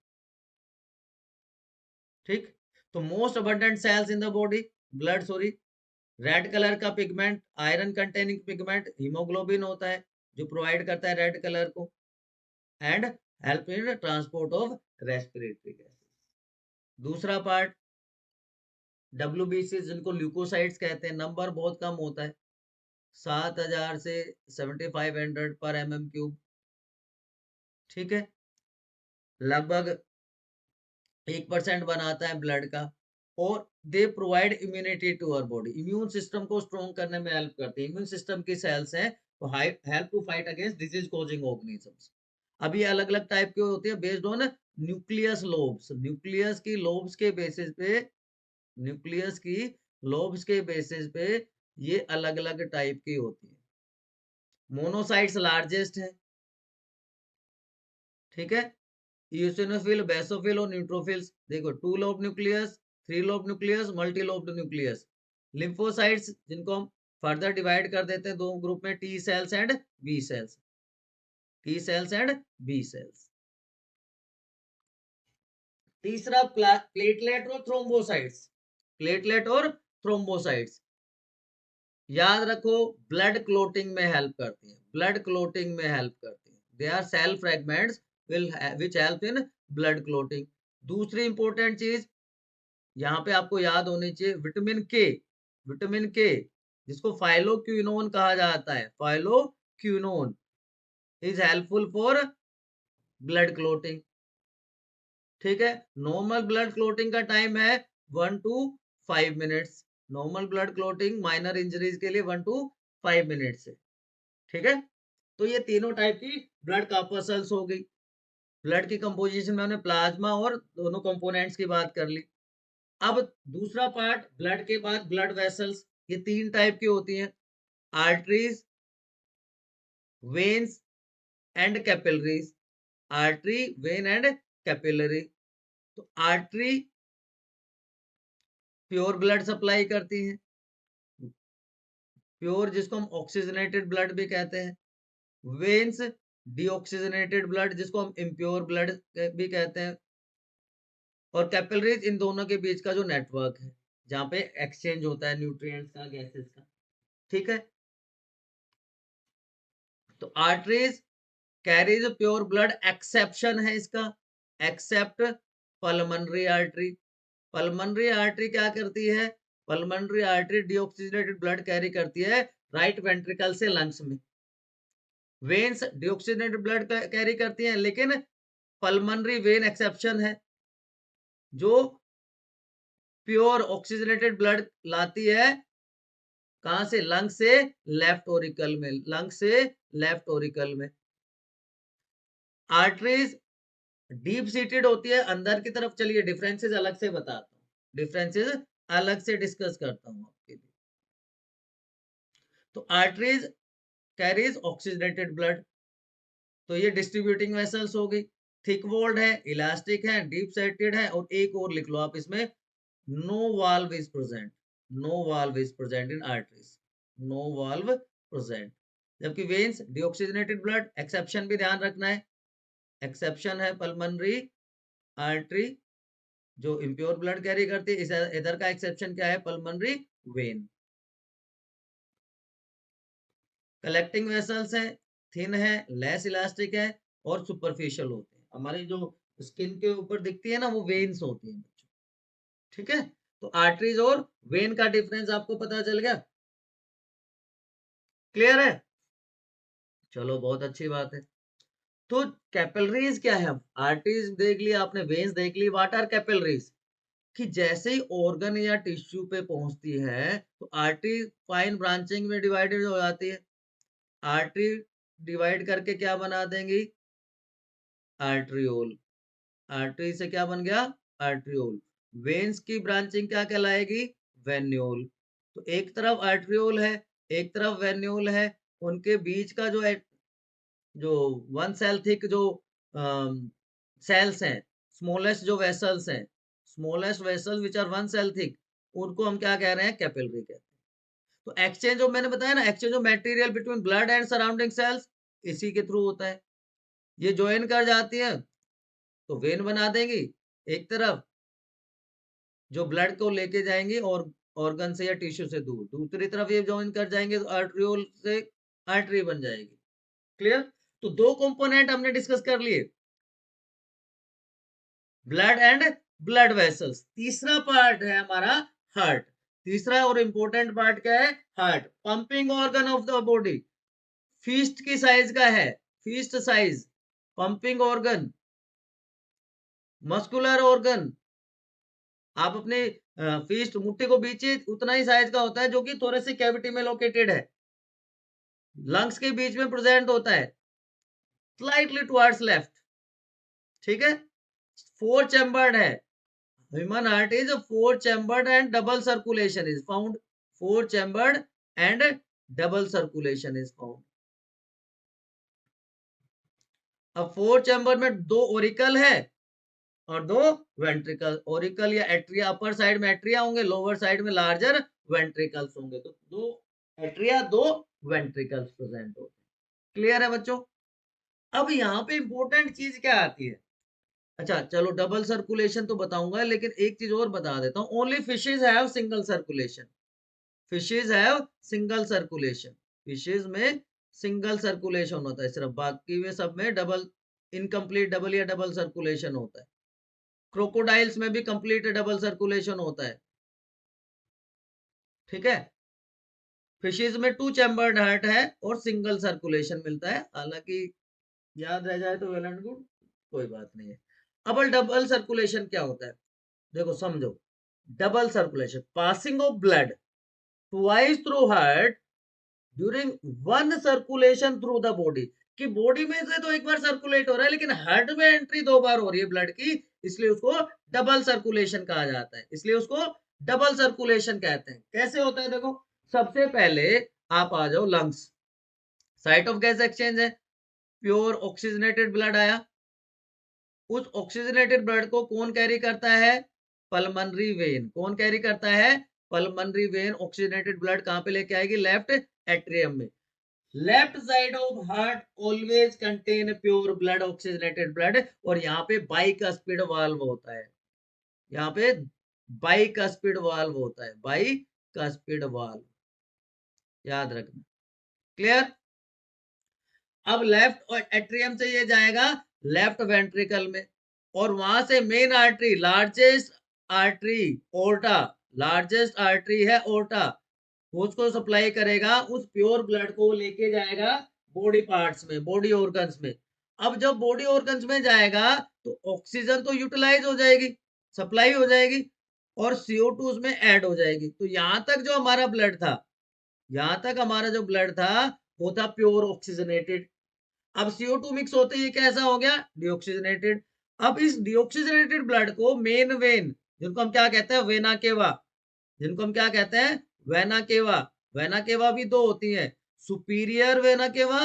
ठीक, तो most abundant cells in the body, blood sorry, red colour का pigment, iron containing pigment haemoglobin होता है जो प्रोवाइड करता है रेड कलर को, and help in transport of respiratory gases. दूसरा पार्ट डब्ल्यूबीसी जिनको ल्यूकोसाइट्स कहते हैं, नंबर बहुत कम होता है, 7000 से 7500 पर mm³। ठीक है, लगभग 1% बनाता है ब्लड का, और they provide immunity to our body, immune system को स्ट्रॉन्ग करने में हेल्प करते हैं। इम्यून सिस्टम की सेल्स हैं तो help to fight against disease causing organisms. अब ये अलग अलग टाइप के होते हैं based on nucleus lobes, nucleus की लोब्स के बेसिस पे ये अलग अलग टाइप की होती है। मोनोसाइट्स लार्जेस्ट है। ठीक है, ईओसिनोफिल, बेसोफिल और न्यूट्रोफिल्स, देखो 2 lobe nucleus, 3 lobe nucleus, multi lobed nucleus. Lymphocytes जिनको हम फर्दर डिवाइड कर देते हैं दो ग्रुप में, T cells and B cells, T cells and B cells. तीसरा प्लेटलेट और थ्रोम्बोसाइट्स, प्लेटलेट और थ्रोम्बोसाइट्स। याद रखो, ब्लड क्लोटिंग में हेल्प करती है, ब्लड क्लोटिंग में हेल्प करती है। They are cell fragments which help in blood clotting. दूसरी इंपॉर्टेंट चीज यहाँ पे आपको याद होनी चाहिए, विटामिन के। विटामिन के जिसको फाइलोक्विनोन कहा जाता है, phylloquinone is helpful for blood clotting. ठीक है, नॉर्मल ब्लड क्लोटिंग का टाइम है 1 to 5 minutes. Normal blood clotting minor injuries के लिए 1 to 5 मिनट्स है। ठीक है, तो ये तीनों टाइप की ब्लड कॉर्पस्कल्स हो गई। ब्लड की कंपोजिशन में हमने प्लाज्मा और दोनों कंपोनेंट्स की बात कर ली। अब दूसरा पार्ट ब्लड के बाद ब्लड वेसल्स, ये 3 टाइप की होती हैं, arteries, veins and capillaries. Artery, when and capillary. तो आर्टरी प्योर ब्लड सप्लाई करती है, प्योर जिसको हम ऑक्सीजनेटेड ब्लड भी कहते हैं। वेन्स डीऑक्सीजनेटेड ब्लड जिसको हम इम्प्योर ब्लड भी कहते हैं। और कैपिलरीज इन दोनों के बीच का जो नेटवर्क है, जहां पे एक्सचेंज होता है न्यूट्रिएंट्स का, गैसेस का। ठीक है, तो arteries carries pure blood, exception है इसका, accept pulmonary artery. Pulmonary artery क्या करती है? Pulmonary artery deoxygenated blood carry करती है राइट वेंट्रिकल से लंग्स में। वेन्स डीऑक्सीजनेटेड ब्लड कैरी करती हैं, लेकिन पल्मोनरी वेन एक्सेप्शन है, जो प्योर ऑक्सीजनेटेड ब्लड लाती है कहां से? लंग से लेफ्ट ओरिकल में, लंग से लेफ्ट ओरिकल में। आर्टरीज डीप सीटेड होती है अंदर की तरफ। चलिए डिफरेंसेस अलग से बताता हूँ, डिफरेंसेस अलग से डिस्कस करता हूँ आपके लिए। तो आर्टरीज कैरीज ऑक्सीजनेटेड ब्लड, तो ये डिस्ट्रीब्यूटिंग वेसल्स हो गई। थिक वॉल्ड है, इलास्टिक है, डीप सेटेड है, और एक और लिख लो आप इसमें, no valve is present. No valve is present in arteries, no valve present. जबकि वेन्स डीऑक्सीजनेटेड ब्लड, एक्सेप्शन भी ध्यान रखना है, एक्सेप्शन है पल्मोनरी आर्टरी जो इम्प्योर ब्लड कैरी करती है, इधर का एक्सेप्शन क्या है? Pulmonary vein. कलेक्टिंग वेसल्स है, थिन है, लेस इलास्टिक है, और सुपरफिशियल होते हैं। हमारी जो स्किन के ऊपर दिखती है ना, वो वेन्स होती हैं बच्चों। ठीक है, तो आर्टरीज और वेन का डिफरेंस आपको पता चल गया? क्लियर है? चलो बहुत अच्छी बात है। तो कैपिलरीज क्या है? आर्टरीज देख लिया आपने, वेन्स देख ली, व्हाट आर कैपिलरीज? कि जैसे ही ऑर्गन या टिश्यू पे पहुंचती है, तो आर्टरी फाइन ब्रांचिंग में डिवाइडेड हो जाती है। आर्टरी डिवाइड करके क्या बना देंगी? आर्ट्रियोल। आर्टरी से क्या बन गया? आर्ट्रियोल। वेन्स की ब्रांचिंग क्या कहलाएगी? वेन्यूल। तो एक तरफ आर्ट्रियोल है, एक तरफ वेन्यूल है, उनके बीच का जो 1 सेल थिक जो सेल्स हैं, स्मॉलेस्ट जो वेसल्स हैं, smallest vessels which are 1 cell thick, उनको हम क्या कह रहे हैं? कैपिलरी कहते हैं। तो एक्सचेंज जो मैंने बताया ना, exchange of material between blood and surrounding sales, इसी के थ्रू होता है। ये ज्वाइन कर जाती है तो वेन बना देंगी एक तरफ, जो ब्लड को लेके जाएंगे और ऑर्गन से या टिश्यू से दूर, दूसरी तरफ ये ज्वाइन कर जाएंगे तो आर्ट्रियोल से आर्टरी बन जाएगी। क्लियर? तो दो कंपोनेंट हमने डिस्कस कर लिए, ब्लड एंड ब्लड वेसल्स। तीसरा पार्ट है हमारा हार्ट। तीसरा और इंपॉर्टेंट पार्ट क्या है? Heart, pumping organ of the body. Feast की साइज का है, feast size, pumping organ, muscular organ. आप अपने फीस्ट मुट्ठी को बीच उतना ही साइज का होता है, जो कि थोरेसिक कैविटी में लोकेटेड है, लंग्स के बीच में प्रेजेंट होता है, स्लाइटली टुवर्ड्स लेफ्ट। ठीक है, 4 चैम्बर्ड है। Human heart is 4 chambered and double circulation is found. 4 chambered and double circulation is found. अब 4 चैम्बर में 2 ओरिकल है और 2 वेंट्रिकल। ओरिकल या एट्रिया, अपर साइड में एट्रिया होंगे, लोअर साइड में लार्जर वेंट्रिकल्स होंगे। तो 2 एट्रिया, 2 वेंट्रिकल्स प्रेजेंट होते हैं। क्लियर है बच्चों? अब यहाँ पे इंपॉर्टेंट चीज क्या आती है? अच्छा चलो, डबल सर्कुलेशन तो बताऊंगा, लेकिन एक चीज और बता देता हूँ, only fishes have single circulation. Fishes have single circulation, fishes में सिंगल सर्कुलेशन होता है सिर्फ, बाकी में सब में डबल, इनकम्प्लीट डबल या डबल सर्कुलेशन होता है। क्रोकोडाइल्स में भी कंप्लीट डबल सर्कुलेशन होता है। ठीक है, फिशेज में 2 चैम्बर्ड हार्ट है और सिंगल सर्कुलेशन मिलता है, हालांकि याद रह जाए तो वेल एंड गुड, कोई बात नहीं है। अब डबल सर्कुलेशन क्या होता है, देखो समझो। Double circulation, passing of blood twice through heart during one circulation through the body, कि बॉडी में से तो एक बार सर्कुलेट हो रहा है लेकिन हार्ट में एंट्री 2 बार हो रही है ब्लड की, इसलिए उसको डबल सर्कुलेशन कहा जाता है, इसलिए उसको डबल सर्कुलेशन कहते हैं। कैसे होता है देखो, सबसे पहले आप आ जाओ lungs, site of gas exchange है, प्योर ऑक्सीजनेटेड ब्लड आया, उस ऑक्सीजनेटेड ब्लड को कौन कैरी करता है, पल्मनरी वेन, कौन कैरी करता है, पल्मनरी वेन ऑक्सीजनेटेड ब्लड कहां पे लेके आएगी, लेफ्ट एट्रियम में। Left side of heart always contain pure blood, oxygenated blood, और यहाँ पे बाइकस्पिड वाल्व होता है, यहाँ पे बाइकस्पिड वाल्व होता है, बाइकस्पिड वाल्व, याद रखना। क्लियर। अब लेफ्ट एट्रियम से ये जाएगा लेफ्ट वेंट्रिकल में, और वहां से main artery, largest artery aorta, largest artery है ओर्टा, उसको सप्लाई करेगा, उस प्योर ब्लड को लेके जाएगा बॉडी पार्ट्स में, बॉडी ऑर्गन्स में। अब जब बॉडी ऑर्गन्स में जाएगा तो ऑक्सीजन तो यूटिलाइज हो जाएगी, सप्लाई हो जाएगी, और CO2 उसमें ऐड हो जाएगी। तो यहां तक जो हमारा ब्लड था, यहां तक हमारा जो ब्लड था वो था प्योर ऑक्सीजनेटेड। अब CO2 मिक्स होते ही कैसा हो गया, डिऑक्सीजनेटेड। अब इस डिऑक्सीजनेटेड ब्लड को मेन वेन, जिनको हम क्या कहते हैं, वेना केवा, जिनको हम क्या कहते हैं, वेना केवा, वेना केवा भी दो होती है, superior vena cava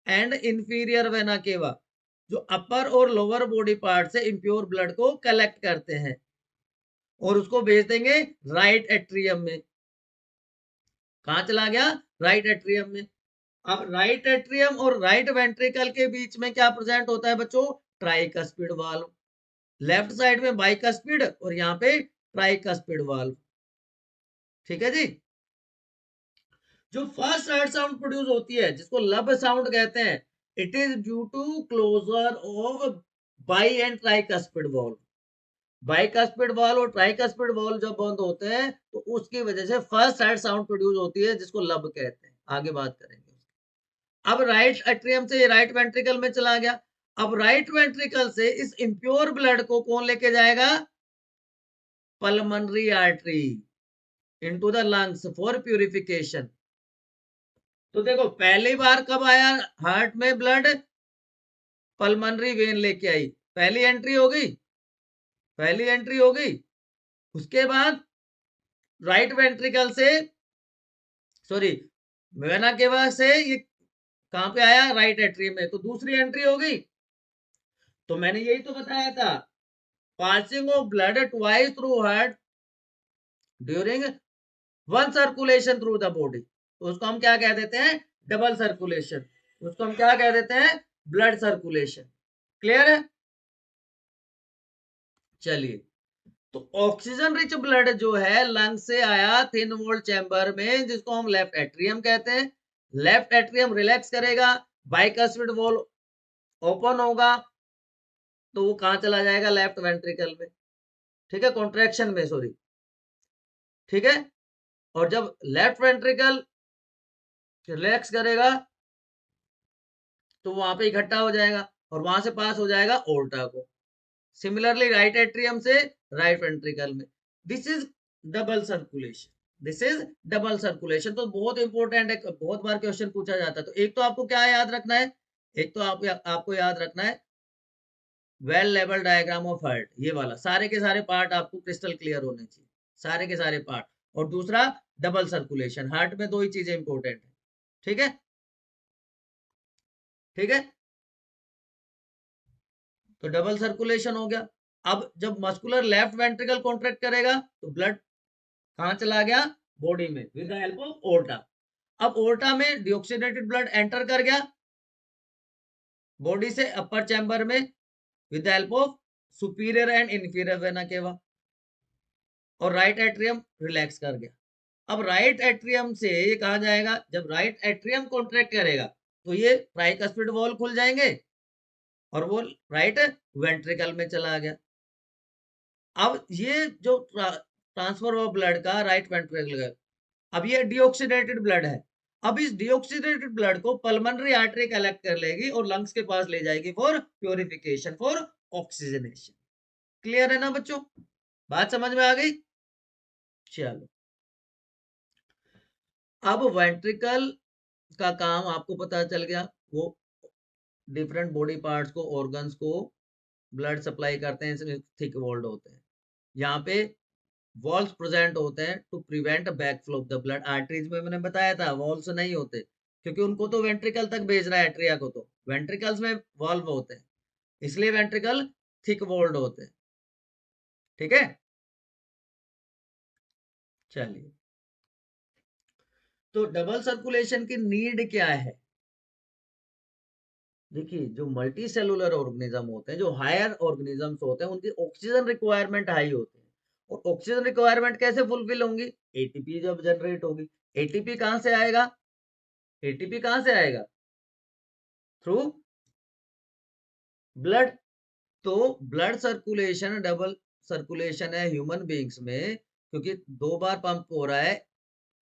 and inferior vena cava, जो अपर और लोअर बॉडी पार्ट से इम्प्योर ब्लड को कलेक्ट करते हैं और उसको भेज देंगे राइट एट्रियम में। कहां चला गया, राइट एट्रियम में। अब राइट एट्रियम और राइट वेंट्रिकल के बीच में क्या प्रेजेंट होता है बच्चों, ट्राइकस्पिड वाल्व, लेफ्ट साइड में बाइकस्पिड और यहाँ पे ट्राइकस्पिड वाल्व। ठीक है जी। जो फर्स्ट हार्ट साउंड प्रोड्यूस होती है, जिसको लब साउंड कहते हैं, it is due to closure of bi and tricuspid valve. Bicuspid valve और ट्राइकस्पिड वाल्व जब बंद होते हैं तो उसकी वजह से फर्स्ट हार्ट साउंड प्रोड्यूस होती है, जिसको लब कहते हैं, आगे बात करेंगे। अब राइट एट्रियम से राइट वेंट्रिकल में चला गया। अब राइट वेंट्रिकल से इस इम्प्योर ब्लड को कौन लेके जाएगा, pulmonary artery into the lungs for purification. तो देखो पहली बार कब आया हार्ट में ब्लड, पल्मनरी वेन लेके आई, पहली एंट्री हो गई, पहली एंट्री हो गई। उसके बाद राइट वेंट्रिकल से, सॉरी, वेना केवा से ये कहां पे आया, राइट एट्रियम में, तो दूसरी एंट्री हो गई। तो मैंने यही तो बताया था, passing of blood twice through heart during one circulation through the body, तो उसको हम क्या कह देते हैं, डबल सर्कुलेशन, उसको हम क्या कह देते हैं, ब्लड सर्कुलेशन। क्लियर है। चलिए, तो ऑक्सीजन रिच ब्लड जो है लंग से आया थिन वॉल चैम्बर में, जिसको हम लेफ्ट एट्रियम कहते हैं। लेफ्ट एट्रियम रिलैक्स करेगा, बाइकस्पिड वॉल ओपन होगा, तो वो कहां चला जाएगा, लेफ्ट वेंट्रिकल में। ठीक है, कॉन्ट्रैक्शन में, सॉरी। ठीक है, और जब लेफ्ट वेंट्रिकल रिलैक्स करेगा तो वहां पे इकट्ठा हो जाएगा और वहां से पास हो जाएगा ओल्टा को। सिमिलरली राइट एट्रियम से राइट वेंट्रिकल में। This is double circulation, this is double circulation. तो बहुत इंपॉर्टेंट है, बहुत बार क्वेश्चन पूछा जाता है। तो एक तो आपको क्या याद रखना है, एक तो आपको याद रखना है well level diagram of heart, ये वाला सारे के सारे पार्ट आपको क्रिस्टल क्लियर होने चाहिए, सारे के सारे पार्ट। और दूसरा डबल सर्कुलेशन, हार्ट में दो ही चीजें इंपॉर्टेंट है। ठीक है, ठीक है, तो डबल सर्कुलेशन हो गया। अब जब मस्कुलर लेफ्ट वेंट्रिकल कॉन्ट्रैक्ट करेगा तो ब्लड कहां चला गया, बॉडी में, with the help of aorta. अब ओर्टा में डिऑक्सीनेटेड ब्लड एंटर कर गया बॉडी से अपर चैम्बर में with the help of superior and inferior vena cava, और राइट एट्रियम रिलैक्स कर गया। अब राइट एट्रियम से ये कहा जाएगा, जब राइट एट्रियम कॉन्ट्रैक्ट करेगा तो ये ट्राइकस्पिड वॉल खुल जाएंगे और वो राइट वेंट्रिकल में चला गया। अब ये जो ट्रांसफर ऑफ ब्लड का राइट वेंट्रिकल, अब ये डीऑक्सीडेटेड ब्लड है। अब इस डीऑक्सीडेटेड ब्लड को पल्मोनरी आर्टरी कलेक्ट कर लेगी और लंग्स के पास ले जाएगी for purification, for oxygenation. Clear है ना बच्चों, बात समझ में आ गई? चलो, अब वेंट्रिकल का काम आपको पता चल गया, वो डिफरेंट बॉडी पार्ट्स को, ऑर्गन्स को ब्लड सप्लाई करते हैं, थिक वॉल्ड होते हैं। यहाँ पे वॉल्स प्रेजेंट होते हैं to prevent backflow of the blood. Arteries में मैंने बताया था वॉल्स नहीं होते, क्योंकि उनको तो वेंट्रिकल तक भेज रहा है, एट्रिया को तो वेंट्रिकल्स में वॉल्व होते हैं, इसलिए वेंट्रिकल थिक वॉल्ड होते हैं। ठीक है, चलिए, तो डबल सर्कुलेशन की नीड क्या है? देखिए, जो मल्टी सेलुलर ऑर्गेनिज्म होते हैं, जो हायर ऑर्गेनिजम्स होते हैं, उनकी ऑक्सीजन रिक्वायरमेंट हाई होती है। और ऑक्सीजन रिक्वायरमेंट कैसे फुलफिल होंगी? एटीपी जब जनरेट होगी। एटीपी कहां से आएगा? एटीपी कहां से आएगा? Through blood. तो ब्लड सर्कुलेशन डबल सर्कुलेशन है ह्यूमन बींग्स में, क्योंकि 2 बार पंप हो रहा है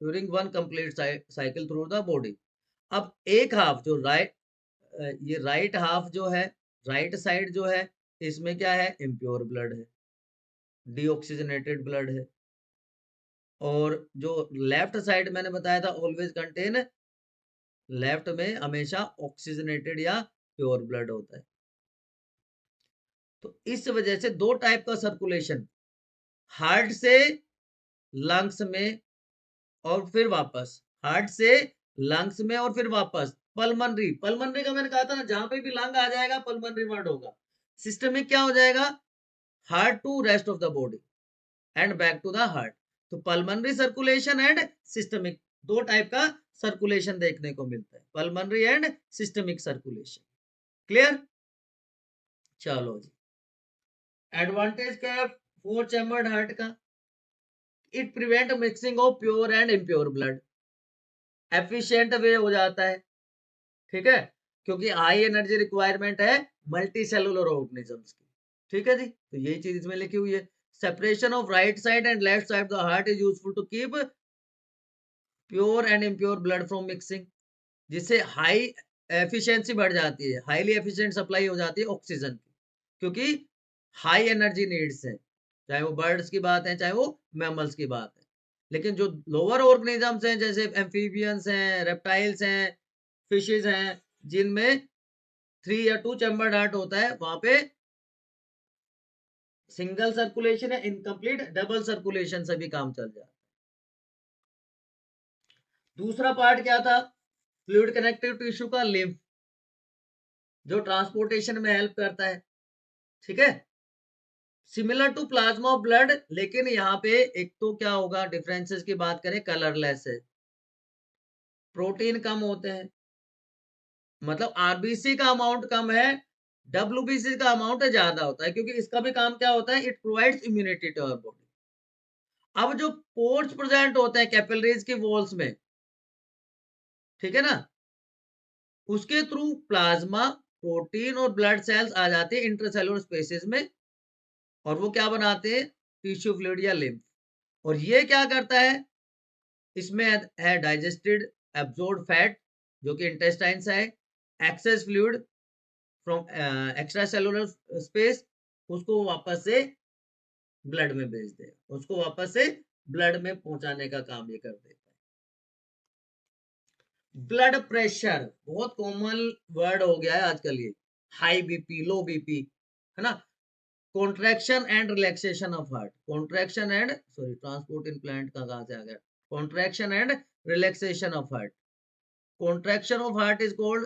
during one complete cycle through the body. अब एक हाफ जो राइट, ये राइट हाफ जो है, राइट साइड जो है, इसमें क्या है? इम्प्योर ब्लड है, डीऑक्सीजनेटेड ब्लड है। और जो लेफ्ट साइड मैंने बताया था ऑलवेज कंटेन, लेफ्ट में हमेशा ऑक्सीजनेटेड या प्योर ब्लड होता है। तो इस वजह से 2 टाइप का सर्कुलेशन, हार्ट से लंग्स में और फिर वापस, हार्ट से लंग्स में और फिर वापस। पल्मोनरी, पल्मोनरी का मैंने कहा था ना, जहां पे भी लंग आ जाएगा पल्मोनरी वर्ड होगा। सिस्टमिक क्या हो जाएगा? Heart to rest of the body and back to the heart. तो pulmonary circulation and systemic, 2 type का सर्कुलेशन देखने को मिलता है, pulmonary and systemic circulation. Clear? चलो जी, एडवांटेज क्या है 4 चैम्बर्ड हार्ट का? It prevent mixing of pure and impure blood, efficient way हो जाता है। ठीक है, क्योंकि हाई एनर्जी रिक्वायरमेंट है मल्टी सेलुलर ऑर्गेनिजम्स की। ठीक है जी, तो यही चीज इसमें लिखी हुई है। Separation of right side and left side the heart is useful to keep pure and impure blood from mixing, जिससे हाई एफिशिएंसी बढ़ जाती है, हाईली एफिशिएंट सप्लाई हो जाती है ऑक्सीजन की, क्योंकि हाई एनर्जी नीड्स है, चाहे वो बर्ड्स की बात है, चाहे वो मैमल्स की बात है। लेकिन जो लोअर ऑर्गेनिजम्स हैं, जैसे एम्फीबियंस हैं, रेप्टाइल्स हैं, फिशेज हैं, जिनमें 3 या 2 चैम्बर्ड हार्ट होता है, वहां पे सिंगल सर्कुलेशन है, इनकम्प्लीट डबल सर्कुलेशन से भी काम चल जाता है। दूसरा पार्ट क्या था? फ्लूइड कनेक्टिव टिश्यू का लिम्फ, जो ट्रांसपोर्टेशन में हेल्प करता है। ठीक है, similar to plasma of blood, लेकिन यहाँ पे एक तो क्या होगा, डिफरेंसेस की बात करें, कलरलेस है, प्रोटीन कम होते हैं, मतलब आरबीसी का अमाउंट कम है, डब्ल्यूबीसी का अमाउंट ज्यादा होता है, क्योंकि इसका भी काम क्या होता है? It provides immunity to our body. अब जो पोर्स प्रेजेंट होते हैं कैपिलरीज की वॉल्स में, ठीक है ना, उसके थ्रू प्लाज्मा, प्रोटीन और ब्लड सेल्स आ जाते हैं इंटरसेलुलर स्पेसेस में, और वो क्या बनाते हैं? टिश्यू फ्लूइड या लिम्फ। और ये क्या करता है? इसमें है डाइजेस्टेड एब्जॉर्ब्ड फैट, जो कि इंटेस्टाइन से है, access fluid from extra cellular space, उसको वापस से ब्लड में भेज दे, उसको वापस से ब्लड में पहुंचाने का काम ये कर देता है। ब्लड प्रेशर बहुत कॉमन वर्ड हो गया है आजकल, ये हाई बीपी, लो बीपी, है ना। Contraction and relaxation of heart, contraction and, sorry, transport in plant का कहां से आ गया? Contraction and relaxation of heart. Contraction of heart is called,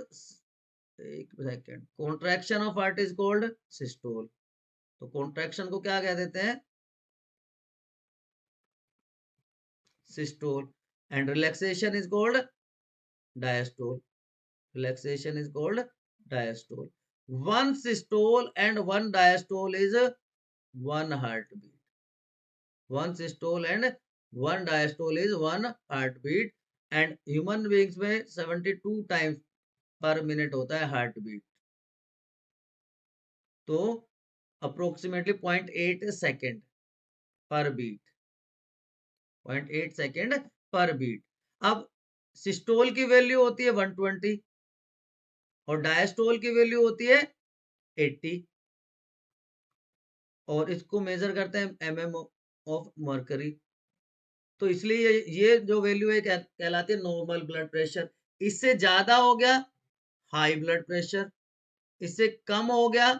एक second, contraction of heart is called systole. तो कॉन्ट्रैक्शन को क्या कह देते हैं? Systole. And relaxation is called diastole, relaxation is called diastole. One systole and one diastole is one heartbeat, one systole and 1 diastole is 1 heart beat and human beings में 72 टाइम्स पर मिनट होता है हार्ट बीट। तो approximately 0.8 second per beat, 0.8 second per beat. अब सिस्टोल की वैल्यू होती है 120 और डायस्टोल की वैल्यू होती है 80 और इसको मेजर करते हैं एमएम ऑफ मर्करी। तो इसलिए ये जो वैल्यू है कहलाती है नॉर्मल ब्लड प्रेशर। इससे ज्यादा हो गया हाई ब्लड प्रेशर, इससे कम हो गया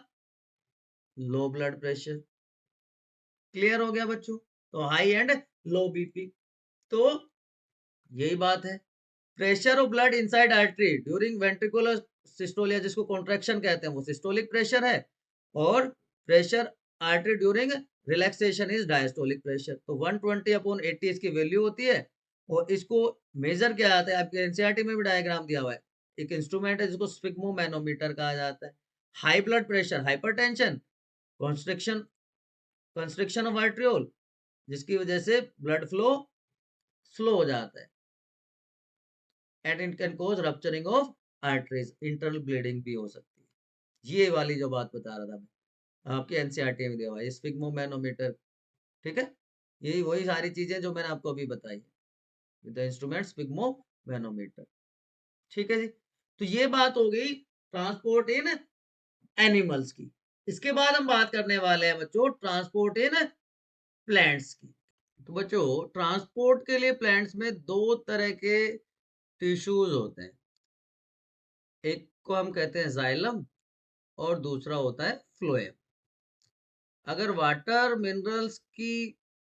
लो ब्लड प्रेशर। क्लियर हो गया बच्चों? तो हाई एंड लो बीपी। तो यही बात है। Pressure of blood inside artery during ventricular systole, या जिसको कॉन्ट्रैक्शन कहते हैं, वो सिस्टोलिक प्रेशर है, और pressure artery during relaxation is diastolic pressure. तो 120/80 इसकी वैल्यू होती है और इसको मेजर किया जाता है। आपके एनसीईआरटी में भी डायग्राम दिया हुआ है। एक इंस्ट्रूमेंट है जिसको स्फिग्मोमैनोमीटर कहा जाता है। High blood pressure, hypertension, constriction constriction of arteriole, जिसकी वजह से ब्लड फ्लो स्लो हो जाता है and it can cause rupturing of arteries, internal bleeding भी हो सकती है। ये वाली जो बात बता रहा था मैं, आपके एनसीईआरटी में दिया हुआ है स्फिग्मोमैनोमीटर। ठीक है, यही वही सारी चीजें जो मैंने आपको अभी बताई है, द इंस्ट्रूमेंट स्फिग्मोमैनोमीटर। ठीक है जी। तो ये बात हो गई ट्रांसपोर्ट इन एनिमल्स की। इसके बाद हम बात करने वाले हैं बच्चों ट्रांसपोर्ट इन प्लांट्स की। तो बच्चों ट्रांसपोर्ट के लिए प्लांट्स में दो तरह के टिश्यूज होते हैं। एक को हम कहते हैं जाइलम और दूसरा होता है फ्लोएम। अगर वाटर मिनरल्स की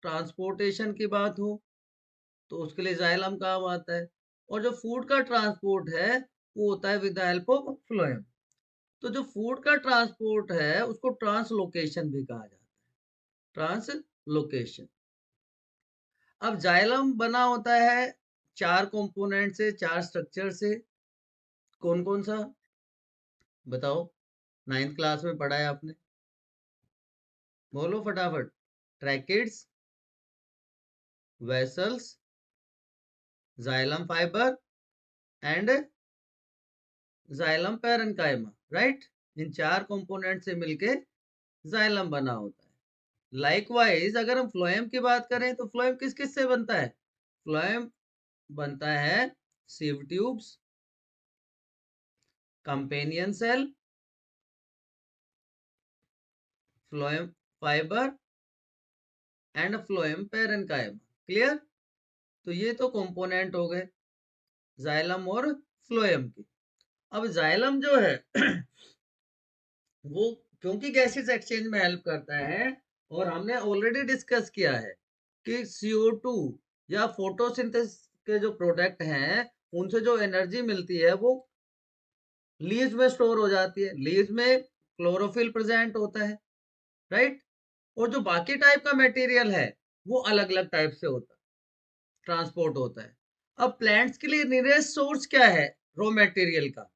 ट्रांसपोर्टेशन की बात हो तो उसके लिए जाइलम काम आता है, और जो फूड का ट्रांसपोर्ट है वो होता है with the help of phloem. तो जो फूड का ट्रांसपोर्ट है उसको ट्रांसलोकेशन भी कहा जाता है, ट्रांसलोकेशन। अब जाइलम बना होता है 4 कंपोनेंट से, 4 स्ट्रक्चर से। कौन कौन सा बताओ, 9th क्लास में पढ़ा है आपने, बोलो फटाफट। Tracheids, vessels, xylem fibre and xylem parenchyma, right. In 4 component से मिलके जाइलम बना होता है। लाइकवाइज अगर हम फ्लोएम की बात करें तो फ्लोएम किस किस से बनता है? फ्लोएम बनता है sieve tubes, companion cell, phloem fibre and phloem parenchyma. Clear? तो ये तो कंपोनेंट हो गए जाइलम और फ्लोएम के। अब जाइलम जो है वो क्योंकि गैसेस एक्सचेंज में हेल्प करता है, और हमने ऑलरेडी डिस्कस किया है कि CO2 या फोटोसिंथेसिस के जो प्रोडक्ट हैं उनसे जो एनर्जी मिलती है वो लीव्स में स्टोर हो जाती है। लीव्स में क्लोरोफिल प्रेजेंट होता है, राइट। और जो बाकी टाइप का मटेरियल है वो अलग अलग टाइप से होता है, ट्रांसपोर्ट होता है। अब प्लांट्स के लिए नियरेस्ट सोर्स क्या है रॉ मटेरियल का?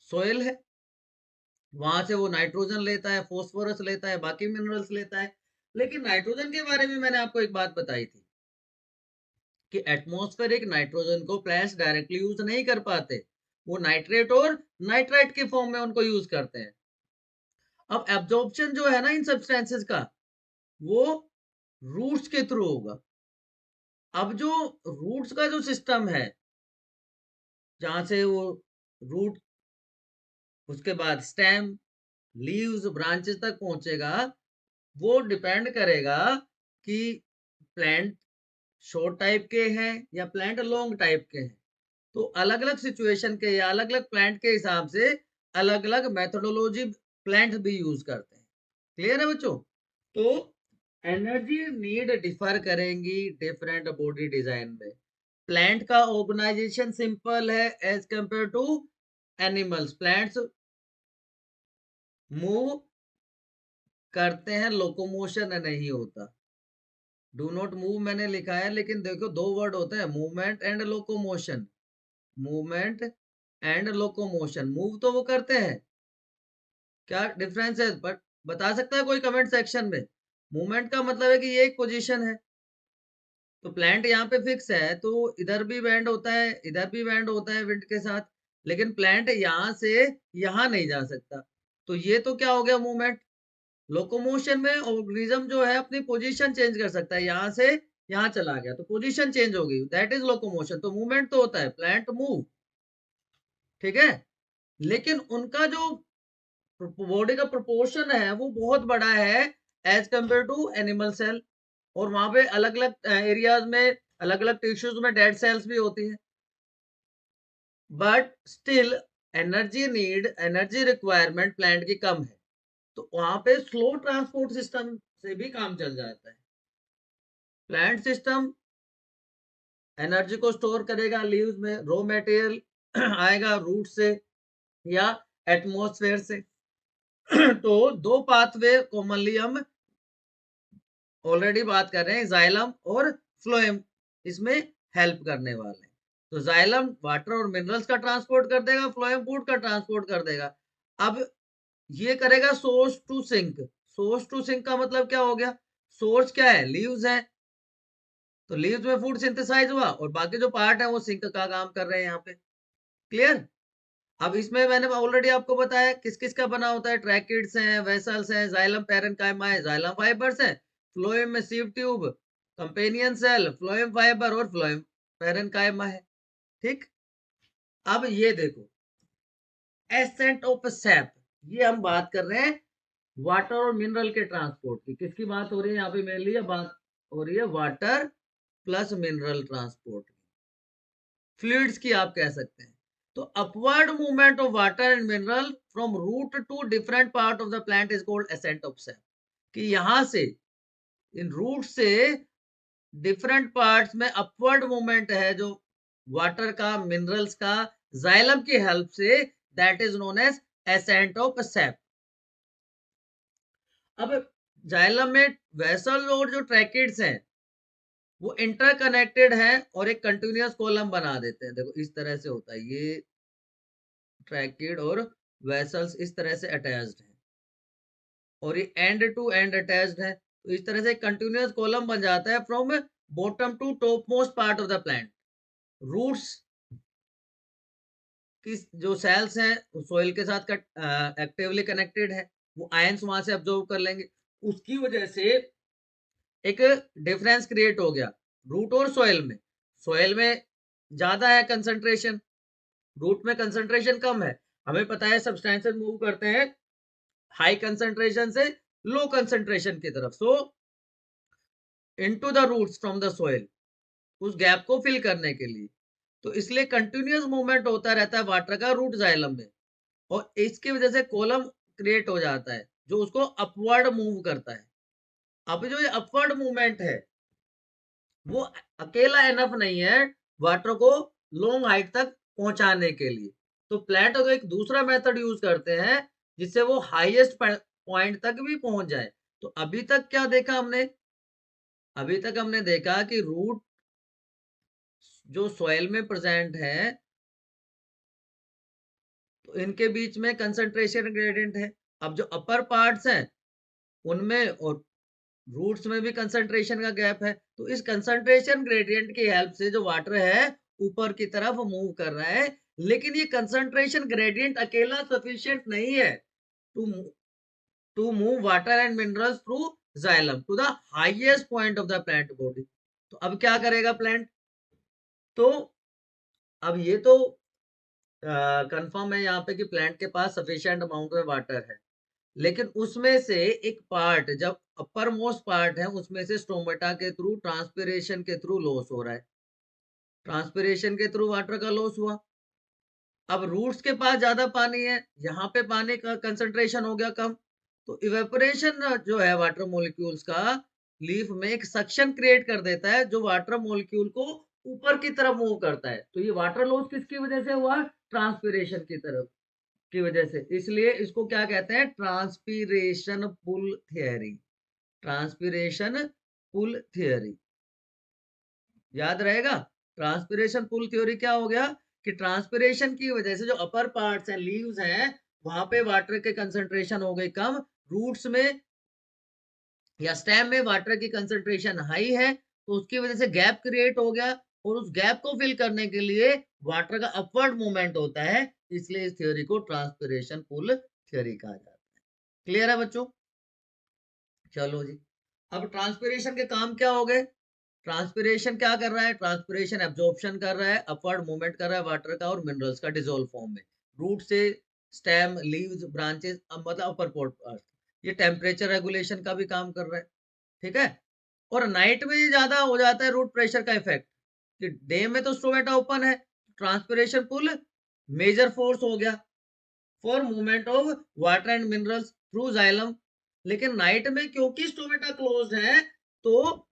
सोयल है। वहां से वो नाइट्रोजन लेता है, फॉस्फोरस लेता है, बाकी मिनरल्स लेता है। लेकिन नाइट्रोजन के बारे में मैंने आपको एक बात बताई थी कि एटमॉस्फेरिक नाइट्रोजन को प्लांट्स डायरेक्टली यूज नहीं कर पाते, वो नाइट्रेट और नाइट्राइट की फॉर्म में उनको यूज करते हैं। अब एब्जॉर्प्शन जो है ना इन सब्सटेंसेस का, वो रूट्स के थ्रू होगा। अब जो रूट्स का जो सिस्टम है, जहां से वो रूट, उसके बाद स्टेम, लीव्स, ब्रांचेस तक पहुंचेगा, वो डिपेंड करेगा कि प्लांट शॉर्ट टाइप के हैं या प्लांट लॉन्ग टाइप के हैं। तो अलग अलग सिचुएशन के या अलग अलग प्लांट के हिसाब से अलग अलग मेथोडोलॉजी प्लांट भी यूज करते हैं। क्लियर है बच्चों? तो एनर्जी नीड डिफर करेंगी डिफरेंट बॉडी डिजाइन में। प्लांट का ऑर्गेनाइजेशन सिंपल है as compare to animals. Plants move करते हैं, लोकोमोशन नहीं होता। डू नॉट मूव मैंने लिखा है, लेकिन देखो दो वर्ड होते हैं, movement and locomotion. Movement and locomotion, move तो वो करते हैं, क्या डिफरेंस है बट बता सकता है कोई कमेंट सेक्शन में? मूवमेंट का मतलब है कि ये एक पोजीशन है, तो प्लांट यहाँ पे फिक्स है, तो इधर भी बेंड होता है, इधर भी बेंड होता है विंड के साथ, लेकिन प्लांट यहाँ से यहाँ नहीं जा सकता। तो ये तो क्या हो गया मूवमेंट। लोकोमोशन में ऑर्गेनिज्म जो है अपनी पोजीशन चेंज कर सकता है, यहाँ से यहाँ चला गया तो पोजीशन चेंज हो गई, दैट इज लोकोमोशन। तो मूवमेंट तो होता है, प्लांट मूव, ठीक है। लेकिन उनका जो बॉडी का प्रोपोर्शन है वो बहुत बड़ा है as compare to animal cell, और वहां पे अलग अलग एरियाज में अलग अलग टिश्यूज में डेड सेल्स भी होती हैं। But still energy requirement plant की कम है, तो वहां पे स्लो ट्रांसपोर्ट सिस्टम से भी काम चल जाता है। प्लांट सिस्टम एनर्जी को स्टोर करेगा लीव्स में, रॉ मटेरियल आएगा रूट से या एटमॉस्फेयर से। तो दो पाथवे कॉमनली हम ऑलरेडी बात कर रहे हैं, जाइलम और फ्लोएम इसमें हेल्प करने वाले हैं। तो जाइलम वाटर और मिनरल्स का ट्रांसपोर्ट कर देगा, फ्लोएम फूड का ट्रांसपोर्ट कर देगा। अब ये करेगा source to sink. Source to sink का मतलब क्या हो गया, सोर्स क्या है, लीव्स है, तो लीव्स में फूड सिंथेसाइज हुआ और बाकी जो पार्ट है वो सिंक का काम कर रहे हैं यहाँ पे। क्लियर। अब इसमें मैंने ऑलरेडी आपको बताया किस किस का बना होता है, ट्रैकिड्स हैं, वेसल्स हैं, जाइलम पैरेन्काइमा है, जाइलम फाइबर्स हैं, फ्लोएम में sieve tube, companion cell, phloem fibre और फ्लोएम पैरेन्काइमा है। ठीक। अब ये देखो एसेंट ऑफ सैप, ये हम बात कर रहे हैं वाटर और मिनरल के ट्रांसपोर्ट की। किसकी बात हो रही है यहाँ पे मेनली, बात हो रही है water plus mineral transport, fluids की आप कह सकते हैं। तो upward movement of water and mineral from root to different part of the plant is called ascent of sap. कि यहां से इन रूट से डिफरेंट पार्ट्स में अपवर्ड मूवमेंट है जो वाटर का, मिनरल्स का, जाइलम की हेल्प से, that is known as ascent of sap. अब जाइलम में वेसल और जो ट्रैकिड्स हैं वो इंटरकनेक्टेड है और एक कंटिन्यूअस कॉलम बना देते हैं। देखो इस तरह से होता है, ये ट्रैकिड और वेसल्स इस तरह से अटैच्ड है और ये एंड टू एंड अटैच्ड है, तो इस तरह से कंटिन्यूअस कॉलम बन जाता है from bottom to topmost part of the plant. Roots की जो सेल्स हैं सोइल के साथ एक्टिवली कनेक्टेड है, वो आयंस वहां से अब्जॉर्ब कर लेंगे, उसकी वजह से एक डिफरेंस क्रिएट हो गया रूट और सोइल में। सोइल में ज्यादा है कंसंट्रेशन, रूट में कंसंट्रेशन कम है। हमें पता है सब्सटेंसेस मूव करते हैं हाई कंसंट्रेशन से लो कंसंट्रेशन की तरफ, so into the roots from the soil, उस गैप को फिल करने के लिए। तो इसलिए कंटिन्यूअस मूवमेंट होता रहता है वाटर का रूट जाइलम में, और इसकी वजह से कॉलम क्रिएट हो जाता है जो उसको अपवर्ड मूव करता है। अब जो ये अपवर्ड मूवमेंट है वो अकेला एनफ नहीं है वाटर को लॉन्ग हाइट तक पहुंचाने के लिए। तो प्लांट तो एक दूसरा मेथड यूज करते हैं जिससे वो हाईएस्ट पॉइंट तक भी पहुंच जाए। तो अभी तक क्या देखा हमने, अभी तक हमने देखा कि रूट जो सॉइल में प्रेजेंट है तो इनके बीच में कंसंट्रेशन ग्रेडियंट है। अब जो अपर पार्ट्स हैं उनमें और रूट्स में भी कंसंट्रेशन का गैप है, तो इस कंसंट्रेशन ग्रेडियंट की हेल्प से जो वाटर है ऊपर की तरफ मूव कर रहा है। लेकिन ये कंसंट्रेशन ग्रेडियंट अकेला सफिशिएंट नहीं है to to move water and minerals through xylem to the highest point of the plant body. तो अब क्या करेगा प्लांट, तो अब ये तो कंफर्म है यहाँ पे कि प्लांट के पास सफिशिएंट अमाउंट में वाटर है, लेकिन उसमें से एक पार्ट जब अपर मोस्ट पार्ट है उसमें से स्टोमेटा के थ्रू ट्रांसपिरेशन के थ्रू लॉस हो रहा है, ट्रांसपिरेशन के थ्रू वाटर का लॉस हुआ। अब रूट्स के पास ज्यादा पानी है, यहाँ पे पानी का कंसंट्रेशन हो गया कम, तो इवेपोरेशन जो है वाटर मॉलिक्यूल्स का लीफ में एक सक्शन क्रिएट कर देता है जो वाटर मॉलिक्यूल को ऊपर की तरफ मूव करता है। तो ये वाटर लॉस किसकी वजह से हुआ, ट्रांसपिरेशन की तरफ की वजह से। इसलिए इसको क्या कहते हैं, transpiration pull theory, transpiration pull theory याद रहेगा। ट्रांसपीरेशन पुल थ्योरी क्या हो गया कि ट्रांसपीरेशन की वजह से जो अपर पार्ट्स हैं, लीव्स हैं, वहां पे वाटर के कंसंट्रेशन हो गई कम, रूट्स में या स्टेम में वाटर की कंसंट्रेशन हाई है, तो उसकी वजह से गैप क्रिएट हो गया, और उस गैप को फिल करने के लिए वाटर का अपवर्ड मूवमेंट होता है, इसलिए इस थ्योरी को ट्रांसपिरेशन पुल थ्योरी कहा जाता है। क्लियर है बच्चों? चलो जी, अब ट्रांसपिरेशन के काम क्या हो गए? ट्रांसपिरेशन क्या कर रहा है? ट्रांसपिरेशन एब्जॉर्प्शन कर रहा है, अपवर्ड मूवमेंट कर रहा है वाटर का और मिनरल्स का डिसॉल्व फॉर्म में, रूट से स्टेम, लीव्स, ब्रांचेस, मतलब अपर पोर्ट। ये टेम्परेचर रेगुलेशन का भी काम कर रहा है, ठीक है। और नाइट में ज्यादा हो जाता है रूट प्रेशर का इफेक्ट, कि डे में तो स्टोमेटा ओपन है, ट्रांसपिरेशन पुल मेजर फोर्स हो गया for movement of water and minerals through xylem. लेकिन नाइट में क्योंकि स्टोमेटा क्लोज्ड है, तो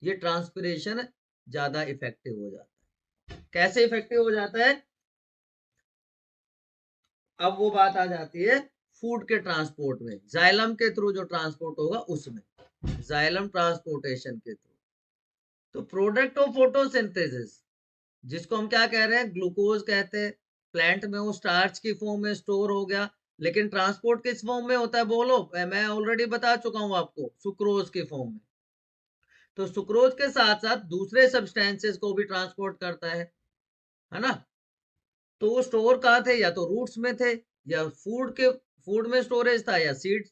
ये ट्रांसपिरेशन ज्यादा इफेक्टिव हो जाता है। कैसे इफेक्टिव हो जाता है? अब वो बात आ जाती है फूड के ट्रांसपोर्ट में, जाइलम के थ्रू जो ट्रांसपोर्ट होगा उसमें, जाइलम ट्रांसपोर्टेशन के थ्रू। तो प्रोडक्ट ऑफ फोटोसिंथेसिस, जिसको हम क्या कह रहे हैं, ग्लूकोज कहते हैं, प्लांट में वो स्टार्च की फॉर्म में स्टोर हो गया, लेकिन ट्रांसपोर्ट किस फॉर्म में होता है बोलो? मैं ऑलरेडी बता चुका हूं आपको, सुक्रोज की फॉर्म में। तो सुक्रोज के साथ साथ दूसरे सब्सटेंसेस को भी ट्रांसपोर्ट करता है ना। तो वो स्टोर कहाँ थे? या तो रूट्स में थे, या फूड में स्टोरेज था, या सीड्स।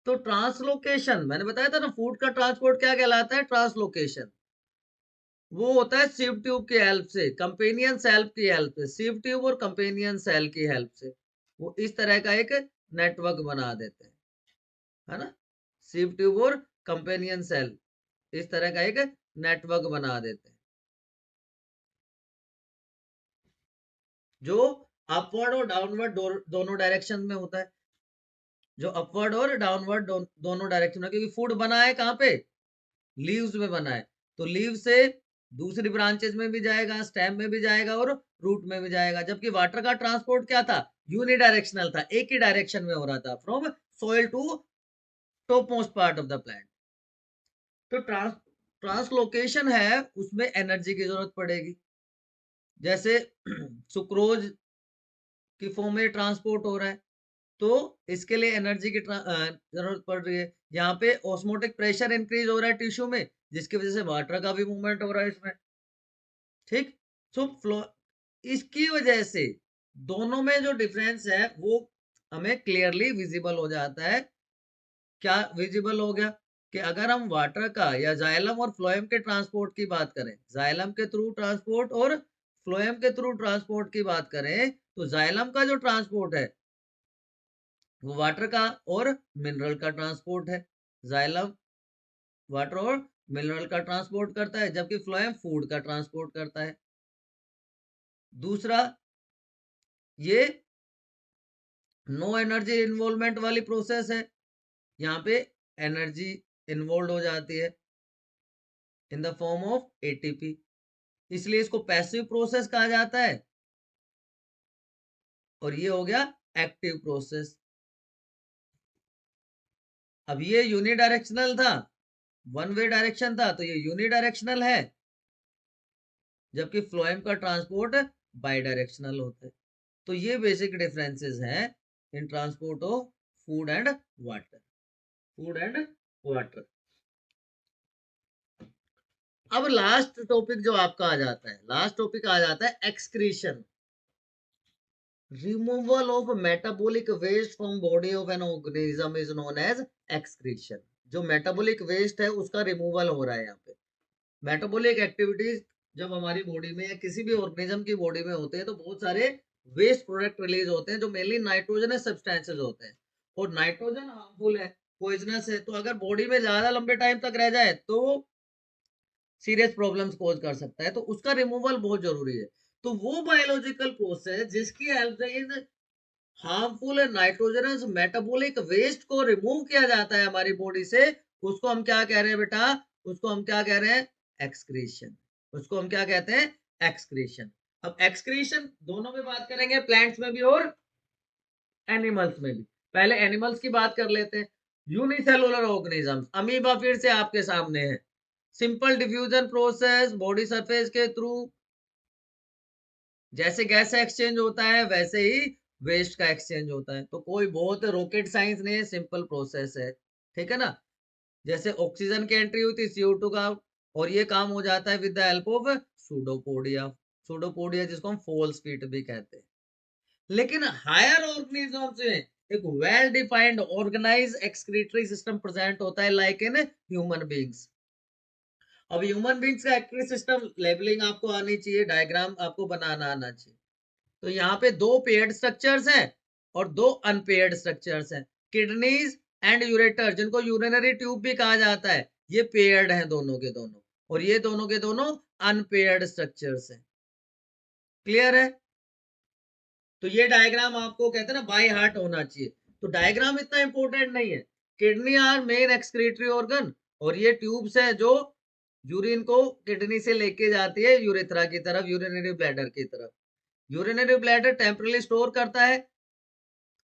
तो ट्रांसलोकेशन, मैंने बताया था ना, फूड का ट्रांसपोर्ट क्या कहलाता है? ट्रांसलोकेशन। वो होता है सीव ट्यूब की हेल्प से, कंपेनियन सेल की हेल्प से, सीव ट्यूब और कंपेनियन सेल की हेल्प से वो इस तरह का एक नेटवर्क बना देते हैं, है ना। सीव ट्यूब और कंपेनियन सेल इस तरह का एक नेटवर्क बना देते हैं, जो अपवर्ड और डाउनवर्ड दोनों डायरेक्शन में होता है, जो अपवर्ड और डाउनवर्ड दोनों डायरेक्शन में, क्योंकि फूड बना है कहाँ पे? लीव्स में बना है, तो लीव से दूसरी ब्रांचेस में भी जाएगा, स्टेम में भी जाएगा और रूट में भी जाएगा। जबकि वाटर का ट्रांसपोर्ट क्या था? यूनिडायरेक्शनल था, एक ही डायरेक्शन में हो रहा था, from soil to topmost part of the plant. तो ट्रांसलोकेशन है, उसमें एनर्जी की जरूरत पड़ेगी। जैसे सुक्रोज की फॉर्म में ट्रांसपोर्ट हो रहा है, तो इसके लिए एनर्जी की जरूरत पड़ रही है। यहाँ पे ऑस्मोटिक प्रेशर इंक्रीज हो रहा है टिश्यू में, जिसकी वजह से वाटर का भी मूवमेंट हो रहा है इसमें, ठीक। सो फ्लो, इसकी वजह से दोनों में जो डिफरेंस है वो हमें क्लियरली विजिबल हो जाता है। क्या विजिबल हो गया? कि अगर हम वाटर का या जाइलम और फ्लोएम के ट्रांसपोर्ट की बात करें, जाइलम के थ्रू ट्रांसपोर्ट और फ्लोएम के थ्रू ट्रांसपोर्ट की बात करें, तो जाइलम का जो ट्रांसपोर्ट है वो वाटर का और मिनरल का ट्रांसपोर्ट है। जाइलम वाटर और मिनरल का ट्रांसपोर्ट करता है, जबकि फ्लोएम फूड का ट्रांसपोर्ट करता है। दूसरा, ये नो एनर्जी इन्वॉल्वमेंट वाली प्रोसेस है, यहाँ पे एनर्जी इन्वॉल्व हो जाती है इन द फॉर्म ऑफ एटीपी, इसलिए इसको पैसिव प्रोसेस कहा जाता है। और ये हो गया एक्टिव प्रोसेस। अब ये यूनिडायरेक्शनल था, वन वे डायरेक्शन था, तो ये यूनिडायरेक्शनल है, जबकि फ्लोएम का ट्रांसपोर्ट बाई डायरेक्शनल होता है। तो ये बेसिक डिफरेंसेस हैं इन transport of food and water, food and water. अब लास्ट टॉपिक जो आपका आ जाता है, लास्ट टॉपिक आ जाता है excretion, removal of metabolic waste from body of an organism is known as excretion. जो मेटाबॉलिक वेस्ट है उसका रिमूवल हो रहा है यहाँ पे। मेटाबॉलिक एक्टिविटीज जब हमारी बॉडी में या किसी भी ऑर्गेनिज्म की बॉडी में होते हैं, तो बहुत सारे वेस्ट प्रोडक्ट रिलीज होते हैं, जो मेनली नाइट्रोजनस सब्सटेंसेस होते हैं, और नाइट्रोजन हार्मफुल है, पॉइजनस है, तो अगर बॉडी में ज्यादा लंबे टाइम तक रह जाए तो सीरियस प्रॉब्लम्स कोज कर सकता है, तो उसका रिमूवल बहुत जरूरी है। तो वो बायोलॉजिकल प्रोसेस जिसकी हेल्प से इन हार्मफुल नाइट्रोजनस मेटाबॉलिक वेस्ट को रिमूव किया जाता है हमारी बॉडी से, उसको हम क्या कह रहे हैं बेटा? उसको हम क्या कह रहे हैं? एक्सक्रीशन। उसको हम क्या कहते हैं? एक्सक्रीशन। अब एक्सक्रीशन दोनों में बात करेंगे, प्लांट्स में भी और एनिमल्स में भी। पहले एनिमल्स की बात कर लेते हैं। यूनिसेलुलर ऑर्गेनिजम्स, अमीबा फिर से आपके सामने है। Simple diffusion process, body surface के थ्रू जैसे गैस एक्सचेंज होता है, वैसे ही वेस्ट का एक्सचेंज होता है। तो कोई बहुत रॉकेट साइंस नहीं है, सिंपल प्रोसेस है, ठीक है ना। जैसे ऑक्सीजन की एंट्री हुई थी CO2 का, और ये काम हो जाता है with the help of pseudopodia. Pseudopodia जिसको हम फॉल्स फीट भी कहते हैं। लेकिन हायर ऑर्गेनिजम्स में एक well defined organise excretory system present होता है, लाइक इन ह्यूमन बींग्स। अब ह्यूमन बींग्स का एक्सक्रीटरी सिस्टम लेबलिंग आपको आनी चाहिए, डायग्राम आपको बनाना आना चाहिए। तो यहाँ पे दो पेयर्ड स्ट्रक्चर्स हैं और दो अनपेयर्ड स्ट्रक्चर्स हैं। किडनीज एंड यूरेटर, जिनको यूरिनरी ट्यूब भी कहा जाता है, ये पेयर्ड हैं दोनों के दोनों, और ये दोनों के दोनों अनपेयर्ड स्ट्रक्चर्स हैं। क्लियर है? तो ये डायग्राम आपको कहते हैं ना बाय हार्ट होना चाहिए। तो डायग्राम इतना इंपॉर्टेंट नहीं है। Kidney are main excretory organ, और ये ट्यूब्स है जो यूरिन को किडनी से लेके जाती है यूरेथ्रा की तरफ, यूरिनरी ब्लैडर की तरफ। यूरिनरी ब्लैडर टेम्परली स्टोर करता है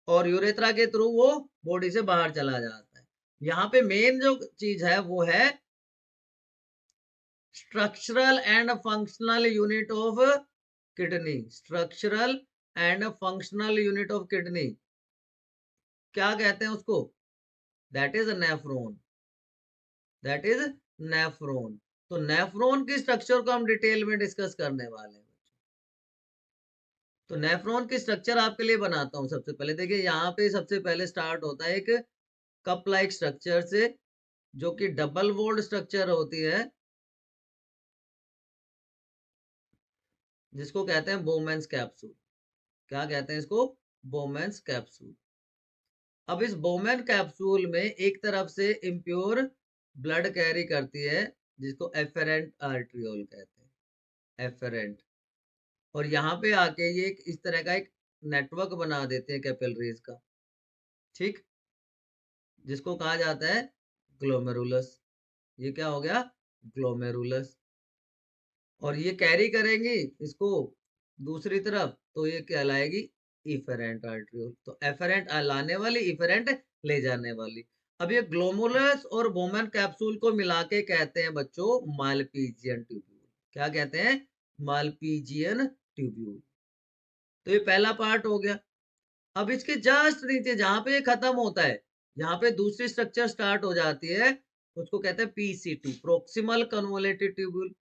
और यूरेथ्रा के थ्रू वो बॉडी से बाहर चला जाता है। यहाँ पे मेन जो चीज है वो है structural and functional unit of kidney. Structural and functional unit of kidney क्या कहते हैं उसको? That is nephron. That is nephron. तो नेफ्रॉन की स्ट्रक्चर को हम डिटेल में डिस्कस करने वाले हैं। तो नेफ्रॉन की स्ट्रक्चर आपके लिए बनाता हूं। सबसे पहले देखिए, यहाँ पे सबसे पहले स्टार्ट होता है एक कप लाइक स्ट्रक्चर से, जो कि डबल वॉल्ड स्ट्रक्चर होती है, जिसको कहते हैं बोमेंस कैप्सूल। क्या कहते हैं इसको? बोमेंस कैप्सूल। अब इस बोमेन कैप्सूल में एक तरफ से इम्प्योर ब्लड कैरी करती है, जिसको एफेरेंट आर्ट्रियोल कहते हैं, एफेरेंट। और यहाँ पे आके ये इस तरह का एक नेटवर्क बना देते हैं कैपिलरीज का, ठीक, जिसको कहा जाता है ग्लोमेरुलस। ये क्या हो गया? ग्लोमेरुलस। और ये कैरी करेंगी इसको दूसरी तरफ, तो ये कहलाएगी इफेरेंट आर्ट्रियोल। तो एफेरेंट लाने वाली, इफेरेंट ले जाने वाली। अब ये ग्लोमेरुलस और बोमेन कैप्सूल को मिला के कहते हैं बच्चों मालपीजियन ट्यूब्यूल। क्या कहते हैं? Malpighian tubule. तो ये पहला पार्ट हो गया। अब इसके जस्ट नीचे जहां पे ये खत्म होता है, यहाँ पे दूसरी स्ट्रक्चर स्टार्ट हो जाती है, उसको कहते हैं PCT, proximal convoluted tubule.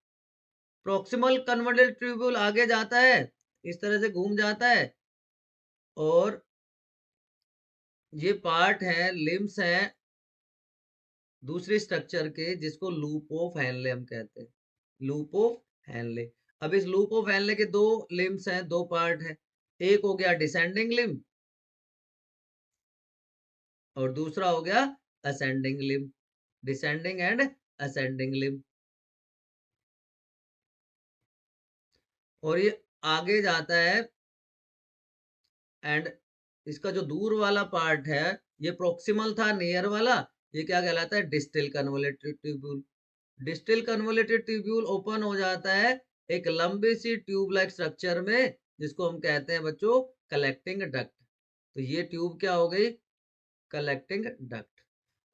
Proximal converted tubule आगे जाता है, इस तरह से घूम जाता है, और ये पार्ट है, लिम्स हैं दूसरी स्ट्रक्चर के, जिसको लूप ऑफ हेनले हम कहते हैं, लूप ऑफ हेनले। अब इस लूप ऑफ हेनले के दो लिम्स हैं, दो पार्ट हैं। एक हो गया डिसेंडिंग लिम और दूसरा हो गया ascending Liam. Descending and ascending लिम। और ये आगे जाता है, एंड इसका जो दूर वाला पार्ट है, ये प्रोक्सिमल था, नियर वाला, ये क्या कहलाता है? Distal convoluted tubule. Distal convoluted tubule open हो जाता है एक लंबी सी ट्यूब लाइक स्ट्रक्चर में, जिसको हम कहते हैं बच्चों कलेक्टिंग डक्ट। तो ये ट्यूब क्या हो गई? Collecting duct.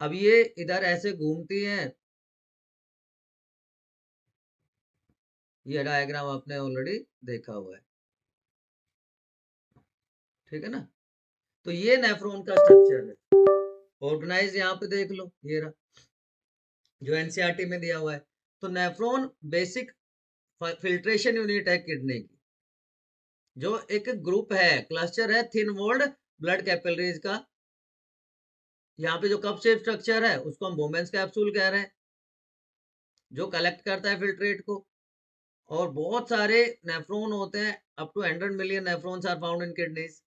अब ये इधर ऐसे घूमती है, ये डायग्राम आपने ऑलरेडी देखा हुआ है, ठीक है ना? तो ये नेफ्रॉन का स्ट्रक्चर है। ऑर्गेनाइज यहाँ पे देख लो, ये रहा जो एनसीईआरटी में दिया हुआ है। तो नेफ्रॉन बेसिक फिल्ट्रेशन यूनिट है किडनी की, जो एक ग्रुप है, क्लस्टर है थिन वॉल्ड ब्लड कैपिलरीज का। यहाँ पे जो कप शेप स्ट्रक्चर है उसको हम बोमेंस कैप्सूल कह रहे हैं, जो कलेक्ट करता है फिल्ट्रेट को। और बहुत सारे नेफ्रॉन होते हैं, up to 100 million nephrons are found in kidneys,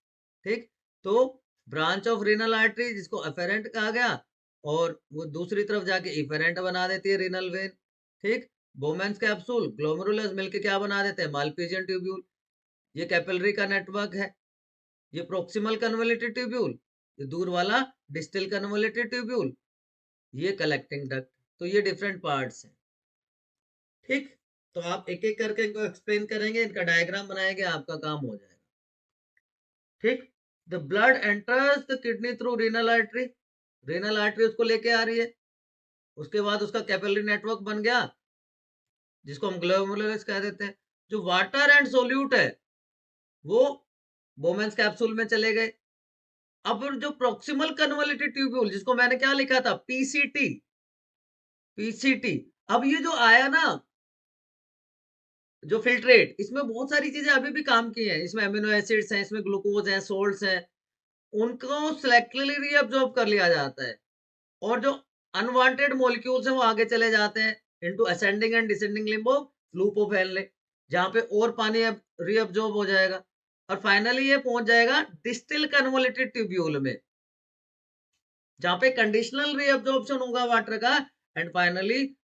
ठीक। तो ब्रांच ऑफ रीनल आर्टरी, जिसको एफेरेंट कहा गया, और वो दूसरी तरफ जाके इफेरेंट बना देती है रीनल वेन, ठीक। बोमेंस कैप्सूल ग्लोमेरुलस मिलके क्या बना देते हैं? Malpighian tubule. ये कैपिलरी का नेटवर्क है। ये प्रोक्सिमल कन्वोलेटेड ट्यूब्यूल, ये दूर वाला डिस्टल कन्वोलेटेड ट्यूब्यूल, ये कलेक्टिंग डक्ट। तो ये डिफरेंट पार्ट्स हैं, ठीक। तो आप एक एक करके इनको एक्सप्लेन करेंगे, इनका डायग्राम बनाएंगे, आपका काम हो जाएगा, ठीक। The blood enters the kidney through renal artery. Renal artery उसको लेके आ रही है, उसके बाद उसका कैपिलरी नेटवर्क बन गया, जिसको हम ग्लोमेरुलस कह देते हैं। जो वाटर एंड सोल्यूट है वो बोमेंस कैप्सूल में चले गए। अब जो प्रोक्सिमल कन्वोलेटेड ट्यूब्यूल, जिसको मैंने क्या लिखा था? PCT, PCT. अब ये जो आया ना, जो फिल्ट्रेट, इसमें बहुत सारी चीजें अभी भी काम की हैं। इसमें अमीनो एसिड्स हैं, इसमें ग्लूकोज हैं, सोल्ट्स हैं, उनको सेलेक्टिवली रीअब्सॉर्ब कर लिया जाता है। और जो अनवांटेड मॉलिक्यूल्स हैं वो आगे चले जाते हैं into ascending and descending limb of loop of Henle, जहां पे और पानी अब रीअब्सॉर्ब हो जाएगा और फाइनली ये पहुंच जाएगा डिस्टिल कन्वोलेटेड ट्यूब्यूल में, जहां पे कंडीशनल रीअब्सॉर्प्शन होगा वाटर का एंड फाइनली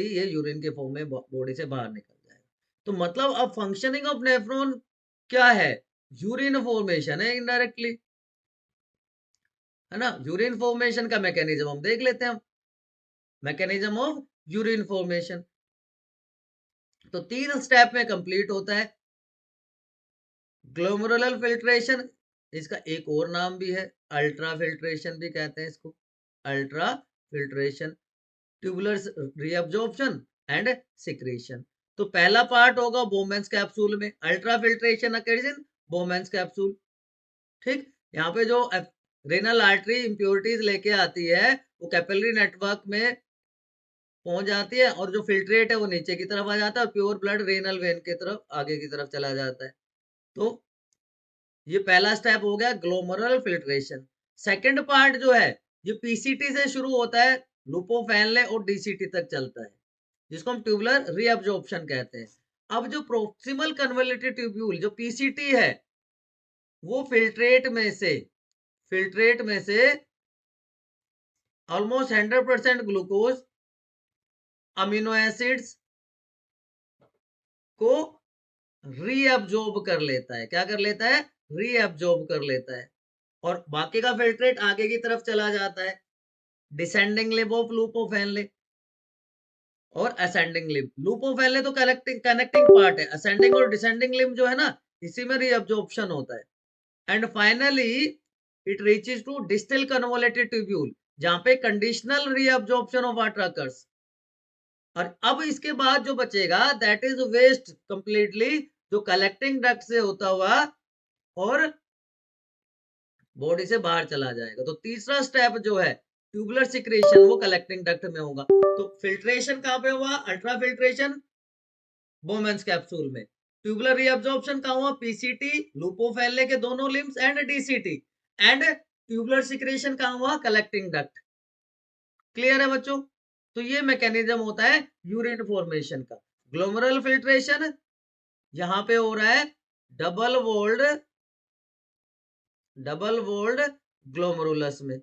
ये यूरिन के फॉर्म में बॉडी से बाहर निकल जाएगा। तो मतलब अब फंक्शनिंग ऑफ नेफ्रॉन क्या है? यूरिन फॉर्मेशन है इनडायरेक्टली, है ना। यूरिन फॉर्मेशन का मैकेनिज्म हम देख लेते हैं। मैकेनिज्म ऑफ यूरिन फॉर्मेशन तो 3 स्टेप में कंप्लीट होता है। ग्लोमेरुलर फिल्ट्रेशन, इसका एक और नाम भी है, अल्ट्रा फिल्ट्रेशन भी कहते हैं इसको, ultra filtration, tubular reabsorption and secretion. तो पहला पार्ट होगा बोमेंस कैप्सूल में, ultra filtration occurs in बोमेंस capsule. ठीक, यहाँ पे जो रेनल आर्टरी इंप्योरिटीज लेके आती है वो कैपिलरी नेटवर्क में पहुंच जाती है और जो फिल्ट्रेट है वो नीचे की तरफ आ जाता है और प्योर ब्लड रेनल वेन की तरफ आगे की तरफ चला जाता है। तो ये पहला स्टेप हो गया ग्लोमेरुलर फिल्ट्रेशन। सेकंड पार्ट जो है ये पीसीटी से शुरू होता है, लुपोफेनले और डीसीटी तक चलता है, जिसको हम ट्यूबुलर रीअब्जॉर्प्शन कहते हैं। अब जो प्रोक्सिमल कन्वोल्यूटेड ट्यूब्यूल जो पीसीटी है वो फिल्ट्रेट में से ऑलमोस्ट 100% ग्लूकोज, अमीनो एसिड्स को रीअब्जॉर्ब कर लेता है। क्या कर लेता है? रीअब्जॉर्ब कर लेता है और बाकी का फिल्ट्रेट आगे की तरफ चला जाता है, डिसेंडिंग लिम्ब ऑफ लूपोफेनले और असेंडिंग लिम्ब। लूपोफेनले तो कनेक्टिंग पार्ट है, असेंडिंग और डिसेंडिंग लिम्ब जो है ना, इसी में रीअब्जॉर्प्शन होता है। And finally it reaches to distal convoluted tubule, जहां पे conditional reabsorption of water occurs. और अब इसके बाद जो बचेगा दैट इज वेस्ट कंप्लीटली, जो कलेक्टिंग डक्ट से होता हुआ और बॉडी से बाहर चला जाएगा। तो तीसरा स्टेप जो है ट्यूबुलर सिक्रेशन, वो कलेक्टिंग डक्ट में होगा। तो फिल्ट्रेशन कहां पे हुआ? अल्ट्रा फिल्ट्रेशन बोमेंस कैप्सूल में। ट्यूबुलर रीअब्जॉर्प्शन कहां हुआ? पीसीटी, लूपोफेनले के दोनों limbs and DCT. And tubular secretion कहां हुआ? Collecting duct. क्लियर है बच्चों? तो ये मैकेनिज्म होता है यूरिन फॉर्मेशन का। ग्लोमेरुलर फिल्ट्रेशन यहां पे हो रहा है डबल वोल्ड ग्लोमेरुलस में।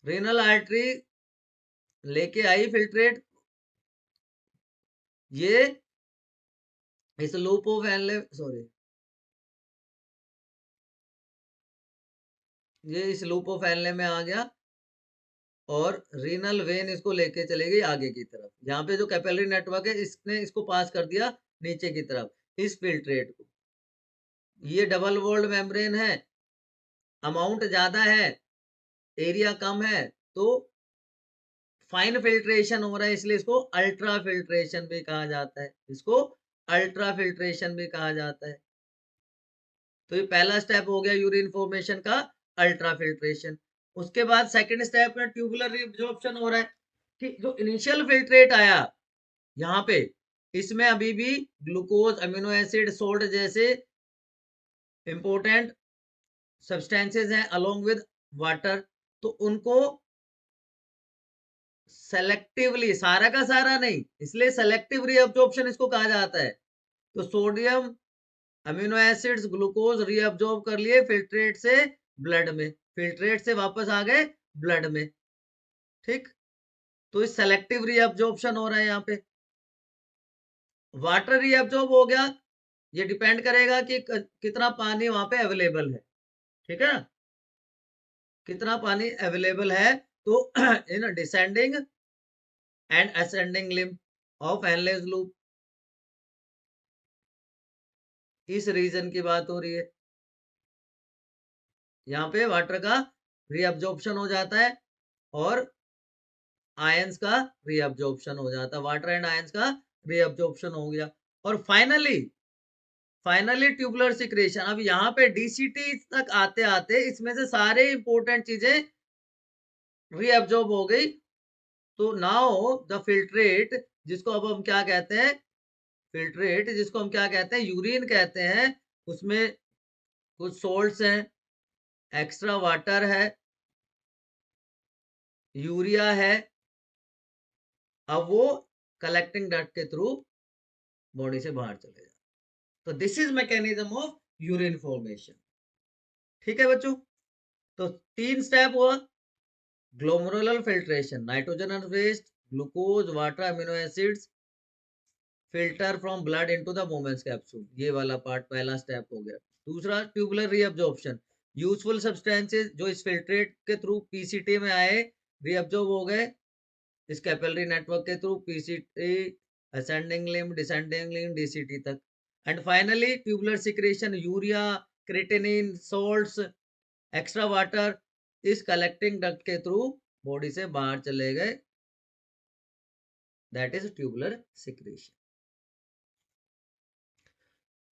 रेनल आर्टरी लेके आई फिल्ट्रेट, ये इस लूपोफेनले ये इस लूपोफेनले में आ गया और रीनल वेन इसको लेके चले गई आगे की तरफ। यहाँ पे जो कैपिलरी नेटवर्क है इसने इसको पास कर दिया नीचे की तरफ इस फिल्ट्रेट को। ये डबल वॉल्ड मेम्ब्रेन है, अमाउंट ज्यादा है, एरिया कम है, तो फाइन फिल्ट्रेशन हो रहा है, इसलिए इसको अल्ट्रा फिल्ट्रेशन भी कहा जाता है। इसको अल्ट्रा फिल्ट्रेशन भी कहा जाता है। तो ये पहला स्टेप हो गया यूरिन फॉर्मेशन का, अल्ट्रा फिल्ट्रेशन। उसके बाद सेकंड स्टेप में ट्यूबुलर रिअब्जॉर्प्शन हो रहा है कि जो इनिशियल फिल्ट्रेट आया यहाँ पे, इसमें अभी भी ग्लूकोज, अमीनो एसिड, सोल्ट जैसे इंपोर्टेंट सब्सटेंसेस हैं अलोंग विद वाटर। तो उनको सेलेक्टिवली, सारा का सारा नहीं, इसलिए सेलेक्टिव रीअब्जॉर्प्शन इसको कहा जाता है। तो sodium, amino acids, glucose reabsorb कर लिए फिल्ट्रेट से ब्लड में, फिल्ट्रेट से वापस आ गए ब्लड में। ठीक, तो इस सेलेक्टिव रीअब्जॉर्प्शन हो रहा है यहाँ पे। वाटर रीअब्जॉर्ब हो गया, ये डिपेंड करेगा कि कितना पानी वहां पे अवेलेबल है। ठीक है, कितना पानी अवेलेबल है। तो in descending and ascending limb of Henle's loop, इस रीजन की बात हो रही है। यहाँ पे वाटर का रीअब्जॉर्प्शन हो जाता है और आयंस का रीअब्जॉर्प्शन हो जाता है, वाटर एंड आयंस का रीअब्जॉर्प्शन हो गया। और फाइनली ट्यूबुलर सिक्रेशन। अब यहाँ पे डीसीटी तक आते आते इसमें से सारे इंपोर्टेंट चीजें रीअब्जॉर्ब हो गई। तो नाउ द फिल्ट्रेट, जिसको अब हम क्या कहते हैं, फिल्ट्रेट जिसको हम क्या कहते हैं, यूरिन कहते हैं, उसमें कुछ सोल्ट्स हैं, एक्स्ट्रा वाटर है, यूरिया है। अब वो कलेक्टिंग डक्ट के थ्रू बॉडी से बाहर चले जाते। तो this is mechanism of urine formation. ठीक है बच्चों, तो 3 स्टेप हुआ। Glomerular filtration, nitrogen waste, glucose, water, amino acids filter from blood into the women's capsule, ये वाला पार्ट पहला स्टेप हो गया। दूसरा ट्यूबुलर रीअब्जॉर्प्शन, यूजफुल सब्सटेंसेस जो इस फिल्ट्रेट के थ्रू पीसीटी में आए, रीअब्जॉर्ब हो गए इस कैपिलरी नेटवर्क के through, PCT, ascending limb, descending limb, DCT तक। And finally tubular secretion, urea, creatinine, salts, extra water इस कलेक्टिंग डक्ट के थ्रू बॉडी से बाहर चले गए, दैट इज ट्यूबुलर सिक्रेशन।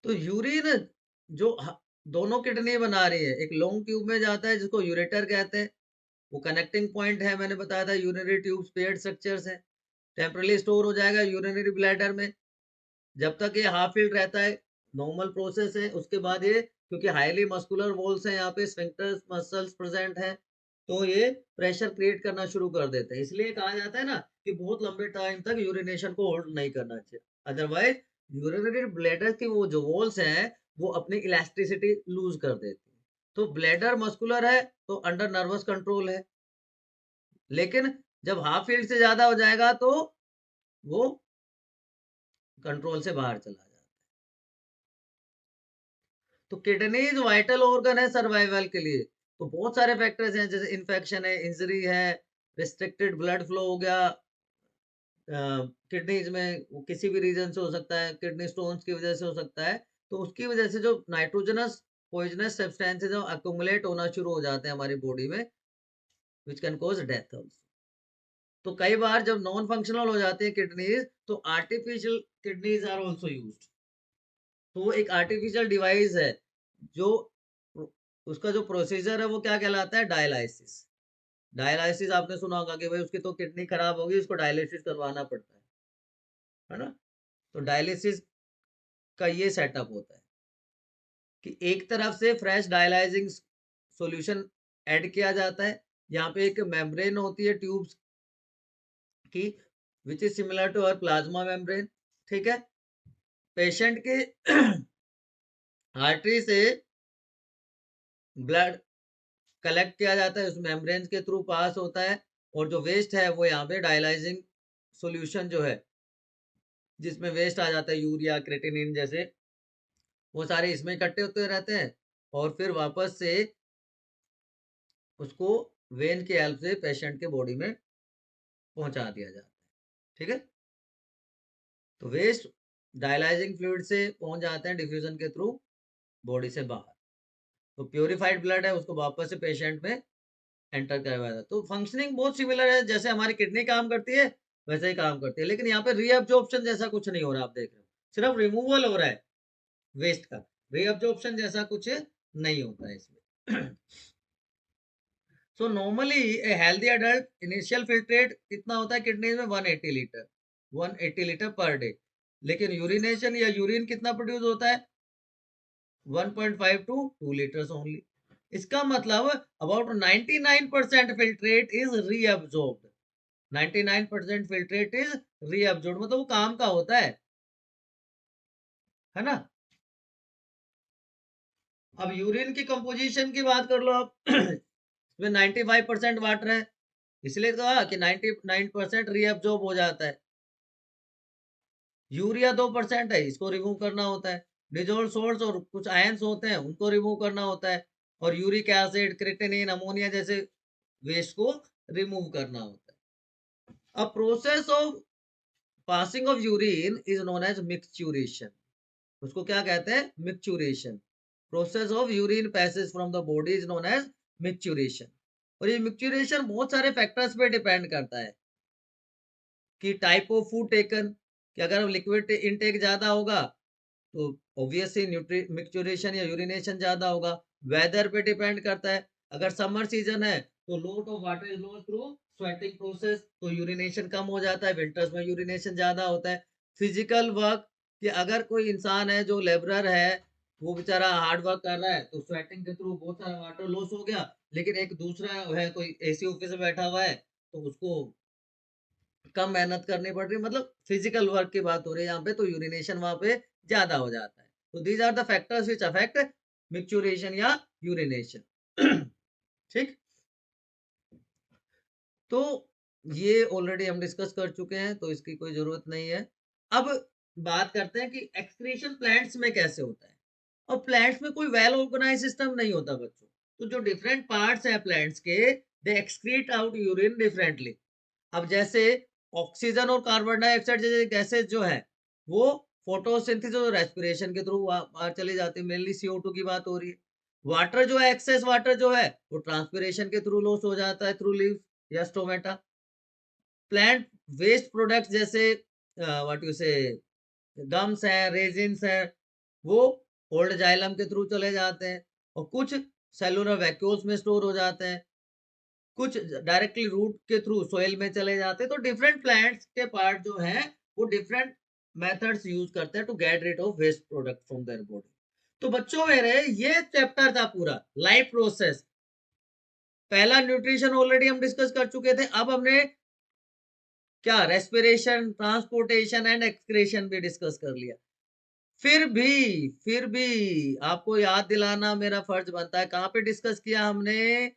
तो यूरिन जो दोनों किडनी बना रही है, एक लॉन्ग ट्यूब में जाता है जिसको यूरेटर कहते हैं, वो कनेक्टिंग पॉइंट है, मैंने बताया था यूरिनरी ट्यूब्स पेयर्ड स्ट्रक्चर्स है। टेम्परली स्टोर हो जाएगा यूरिनरी ब्लैडर में, जब तक ये हाफ फिल्ड रहता है नॉर्मल प्रोसेस है। उसके बाद ये, क्योंकि हाईली मस्कुलर वॉल्स हैं यहाँ पे, स्फिंक्टर मसल्स प्रेजेंट हैं, तो ये प्रेशर क्रिएट करना शुरू कर देते हैं। इसलिए कहा जाता है ना कि बहुत लंबे टाइम तक यूरिनेशन को होल्ड नहीं करना चाहिए, अदरवाइज यूरिनरी ब्लैडर की वो जो वॉल्स हैं वो अपनी इलास्टिसिटी लूज कर देती है। तो ब्लैडर मस्कुलर है तो अंडर नर्वस कंट्रोल है, लेकिन जब हाफ फील्ड से ज्यादा हो जाएगा तो वो कंट्रोल से बाहर चला जाता है। तो किडनीज वाइटल ऑर्गन है सर्वाइवल के लिए। तो बहुत सारे फैक्टर्स हैं, जैसे इन्फेक्शन है, इंजरी है, रिस्ट्रिक्टेड ब्लड फ्लो हो गया किडनीज में, वो किसी भी रीजन से हो सकता है, किडनी स्टोन्स की वजह से हो सकता है। तो उसकी वजह से जो नाइट्रोजनस पॉइजनस सब्सटेंसेस जो अक्यूमुलेट होना शुरू हो जाते हैं हमारी बॉडी में, which can cause death also. तो कई बार जब नॉन फंक्शनल हो जाती है किडनीज, तो artificial kidneys are also used. तो वो एक आर्टिफिशियल डिवाइस है जो, उसका जो प्रोसीजर है वो क्या कहलाता है, डायलाइसिस। डायलाइसिस आपने सुना होगा कि भाई उसकी तो किडनी खराब होगी, उसको डायलिसिस करवाना पड़ता है ना। तो डायलिसिस का ये सेटअप होता है कि एक तरफ से फ्रेश डायलाइजिंग सॉल्यूशन ऐड किया जाता है। यहाँ पे एक मेम्ब्रेन होती है ट्यूब्स की, which is similar to our plasma membrane. ठीक है, पेशेंट के आर्टरी से ब्लड कलेक्ट किया जाता है, उस मेम्ब्रेन के थ्रू पास होता है, और जो वेस्ट है वो यहाँ पे डायलाइजिंग सॉल्यूशन जो है, जिसमें वेस्ट आ जाता है यूरिया, क्रेटिनिन जैसे, वो सारे इसमें इकट्ठे होते रहते हैं, और फिर वापस से उसको वेन की हेल्प से पेशेंट के बॉडी में पहुंचा दिया जाता है। ठीक है, तो वेस्ट डायलाइजिंग फ्लूइड से पहुंच जाते हैं डिफ्यूजन के थ्रू बॉडी से बाहर। तो प्योरीफाइड ब्लड है उसको वापस से पेशेंट में एंटर करवाया जाता है। तो फंक्शनिंग बहुत सिमिलर है, जैसे हमारी किडनी काम करती है वैसे ही काम करती है, लेकिन यहाँ पे रीअब्जॉर्प्शन जैसा कुछ नहीं हो रहा, आप देख रहे हो सिर्फ रिमूवल हो रहा है वेस्ट का, रीअब्जॉर्प्शन जैसा कुछ नहीं होता है इसमें। So normally a healthy adult initial filtrate कितना होता है किडनीज में, 180 लीटर, 180 लीटर पर डे। लेकिन यूरिनेशन या यूरिन कितना प्रोड्यूस होता है, 1.5 टू 2 लीटर्स ओनली। इसका मतलब about 99% filtrate is reabsorbed, 99% filtrate is reabsorbed, मतलब वो काम का होता है ना। अब यूरिन की कंपोजिशन की बात कर लो आप। इसमें 95% वाटर है, इसलिए कहा कि 99% रीअब्सॉर्ब हो जाता है। यूरिया 2% है, इसको रिमूव करना होता है। डिजोल्व सोल्ट्स और कुछ आयंस होते हैं उनको रिमूव करना होता है, और यूरिक एसिड, क्रिएटिनिन, अमोनिया जैसे वेस्ट को रिमूव करना होता है। अब process of passing of urine is known as micturition. उसको क्या कहते हैं, micturition. Process of urine passage from the body is known as micturition. और ये मिक्सचुरेशन बहुत सारे फैक्टर्स पे डिपेंड करता है, कि टाइप ऑफ फूड टेकन, कि अगर लिक्विड इनटेक ज्यादा होगा तो ऑब्वियसली मिक्सचुरेशन या यूरिनेशन ज्यादा होगा। वेदर पे डिपेंड करता है, अगर समर सीजन है तो lot of water is low through sweating process, तो यूरिनेशन कम हो जाता है, विंटर्स में यूरिनेशन ज्यादा होता है। फिजिकल वर्क, कि अगर कोई इंसान है जो लेबरर है, वो बेचारा हार्ड वर्क कर रहा है तो स्वेटिंग के थ्रू बहुत सारा वाटर लॉस हो गया, लेकिन एक दूसरा है कोई एसी ऑफिस में बैठा हुआ है तो उसको कम मेहनत करनी पड़ रही है, मतलब फिजिकल वर्क की बात हो रही है यहाँ पे, तो यूरिनेशन वहां पे ज्यादा हो जाता है। तो these are the factors which affect micturition या यूरिनेशन। ठीक, तो ये ऑलरेडी हम डिस्कस कर चुके हैं तो इसकी कोई जरूरत नहीं है। अब बात करते हैं कि एक्सक्रीशन प्लांट्स में कैसे होता है। और प्लांट्स में कोई वेल ऑर्गेनाइज सिस्टम नहीं होता बच्चों। तो जो डिफरेंट पार्ट्स हैं प्लांट्स के, दे एक्सक्रीट आउट यूरिन डिफरेंटली। अब जैसे ऑक्सीजन और कार्बन डाइऑक्साइड जैसे गैसेस जो है, वो फोटोसिंथेसिस और रेस्पिरेशन के थ्रू बाहर चली जाती है। मेनली CO2 की बात हो रही है। वाटर जो है, एक्सेस वाटर जो है, वो ट्रांसपिरेशन के थ्रू लॉस हो जाता है थ्रू लीव्स या स्टोमेटा। प्लांट वेस्ट प्रोडक्ट्स जैसे व्हाट यू से गम्स है, रेजिन्स है, वो ओल्ड जाइलम के थ्रू चले जाते हैं, और कुछ सेलुलर वैक्यूल्स में स्टोर हो जाते हैं, कुछ डायरेक्टली रूट के थ्रू सोइल में चले जाते हैं। तो डिफरेंट प्लांट्स के पार्ट जो है, वो डिफरेंट मेथड्स यूज करते हैं to get rid of waste product from their body. तो बच्चों मेरे ये चैप्टर था पूरा लाइफ प्रोसेस। पहला न्यूट्रिशन ऑलरेडी हम डिस्कस कर चुके थे। अब हमने क्या रेस्पिरेशन, ट्रांसपोर्टेशन एंड एक्सक्रेशन भी डिस्कस कर लिया। फिर भी आपको याद दिलाना मेरा फर्ज बनता है, कहाँ पे डिस्कस किया हमने?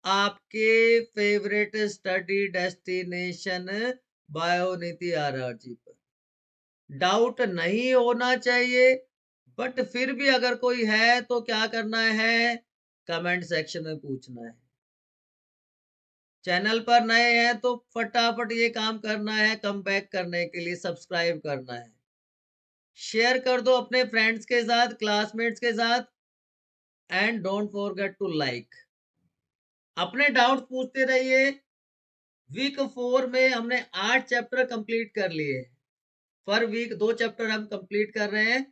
आपके फेवरेट स्टडी डेस्टिनेशन बायोनीति RRG पर। डाउट नहीं होना चाहिए, बट फिर भी अगर कोई है तो क्या करना है? कमेंट सेक्शन में पूछना है। चैनल पर नए हैं तो फटाफट ये काम करना है, कम बैक करने के लिए सब्सक्राइब करना है, शेयर कर दो अपने फ्रेंड्स के साथ, क्लासमेट्स के साथ, and don't forget to like. अपने डाउट पूछते रहिए। वीक 4 में हमने 8 चैप्टर कंप्लीट कर लिए। पर वीक 2 चैप्टर हम कंप्लीट कर रहे हैं।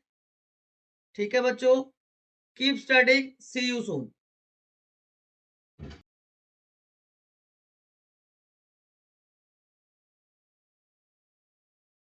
ठीक है बच्चों, keep studying, see you soon.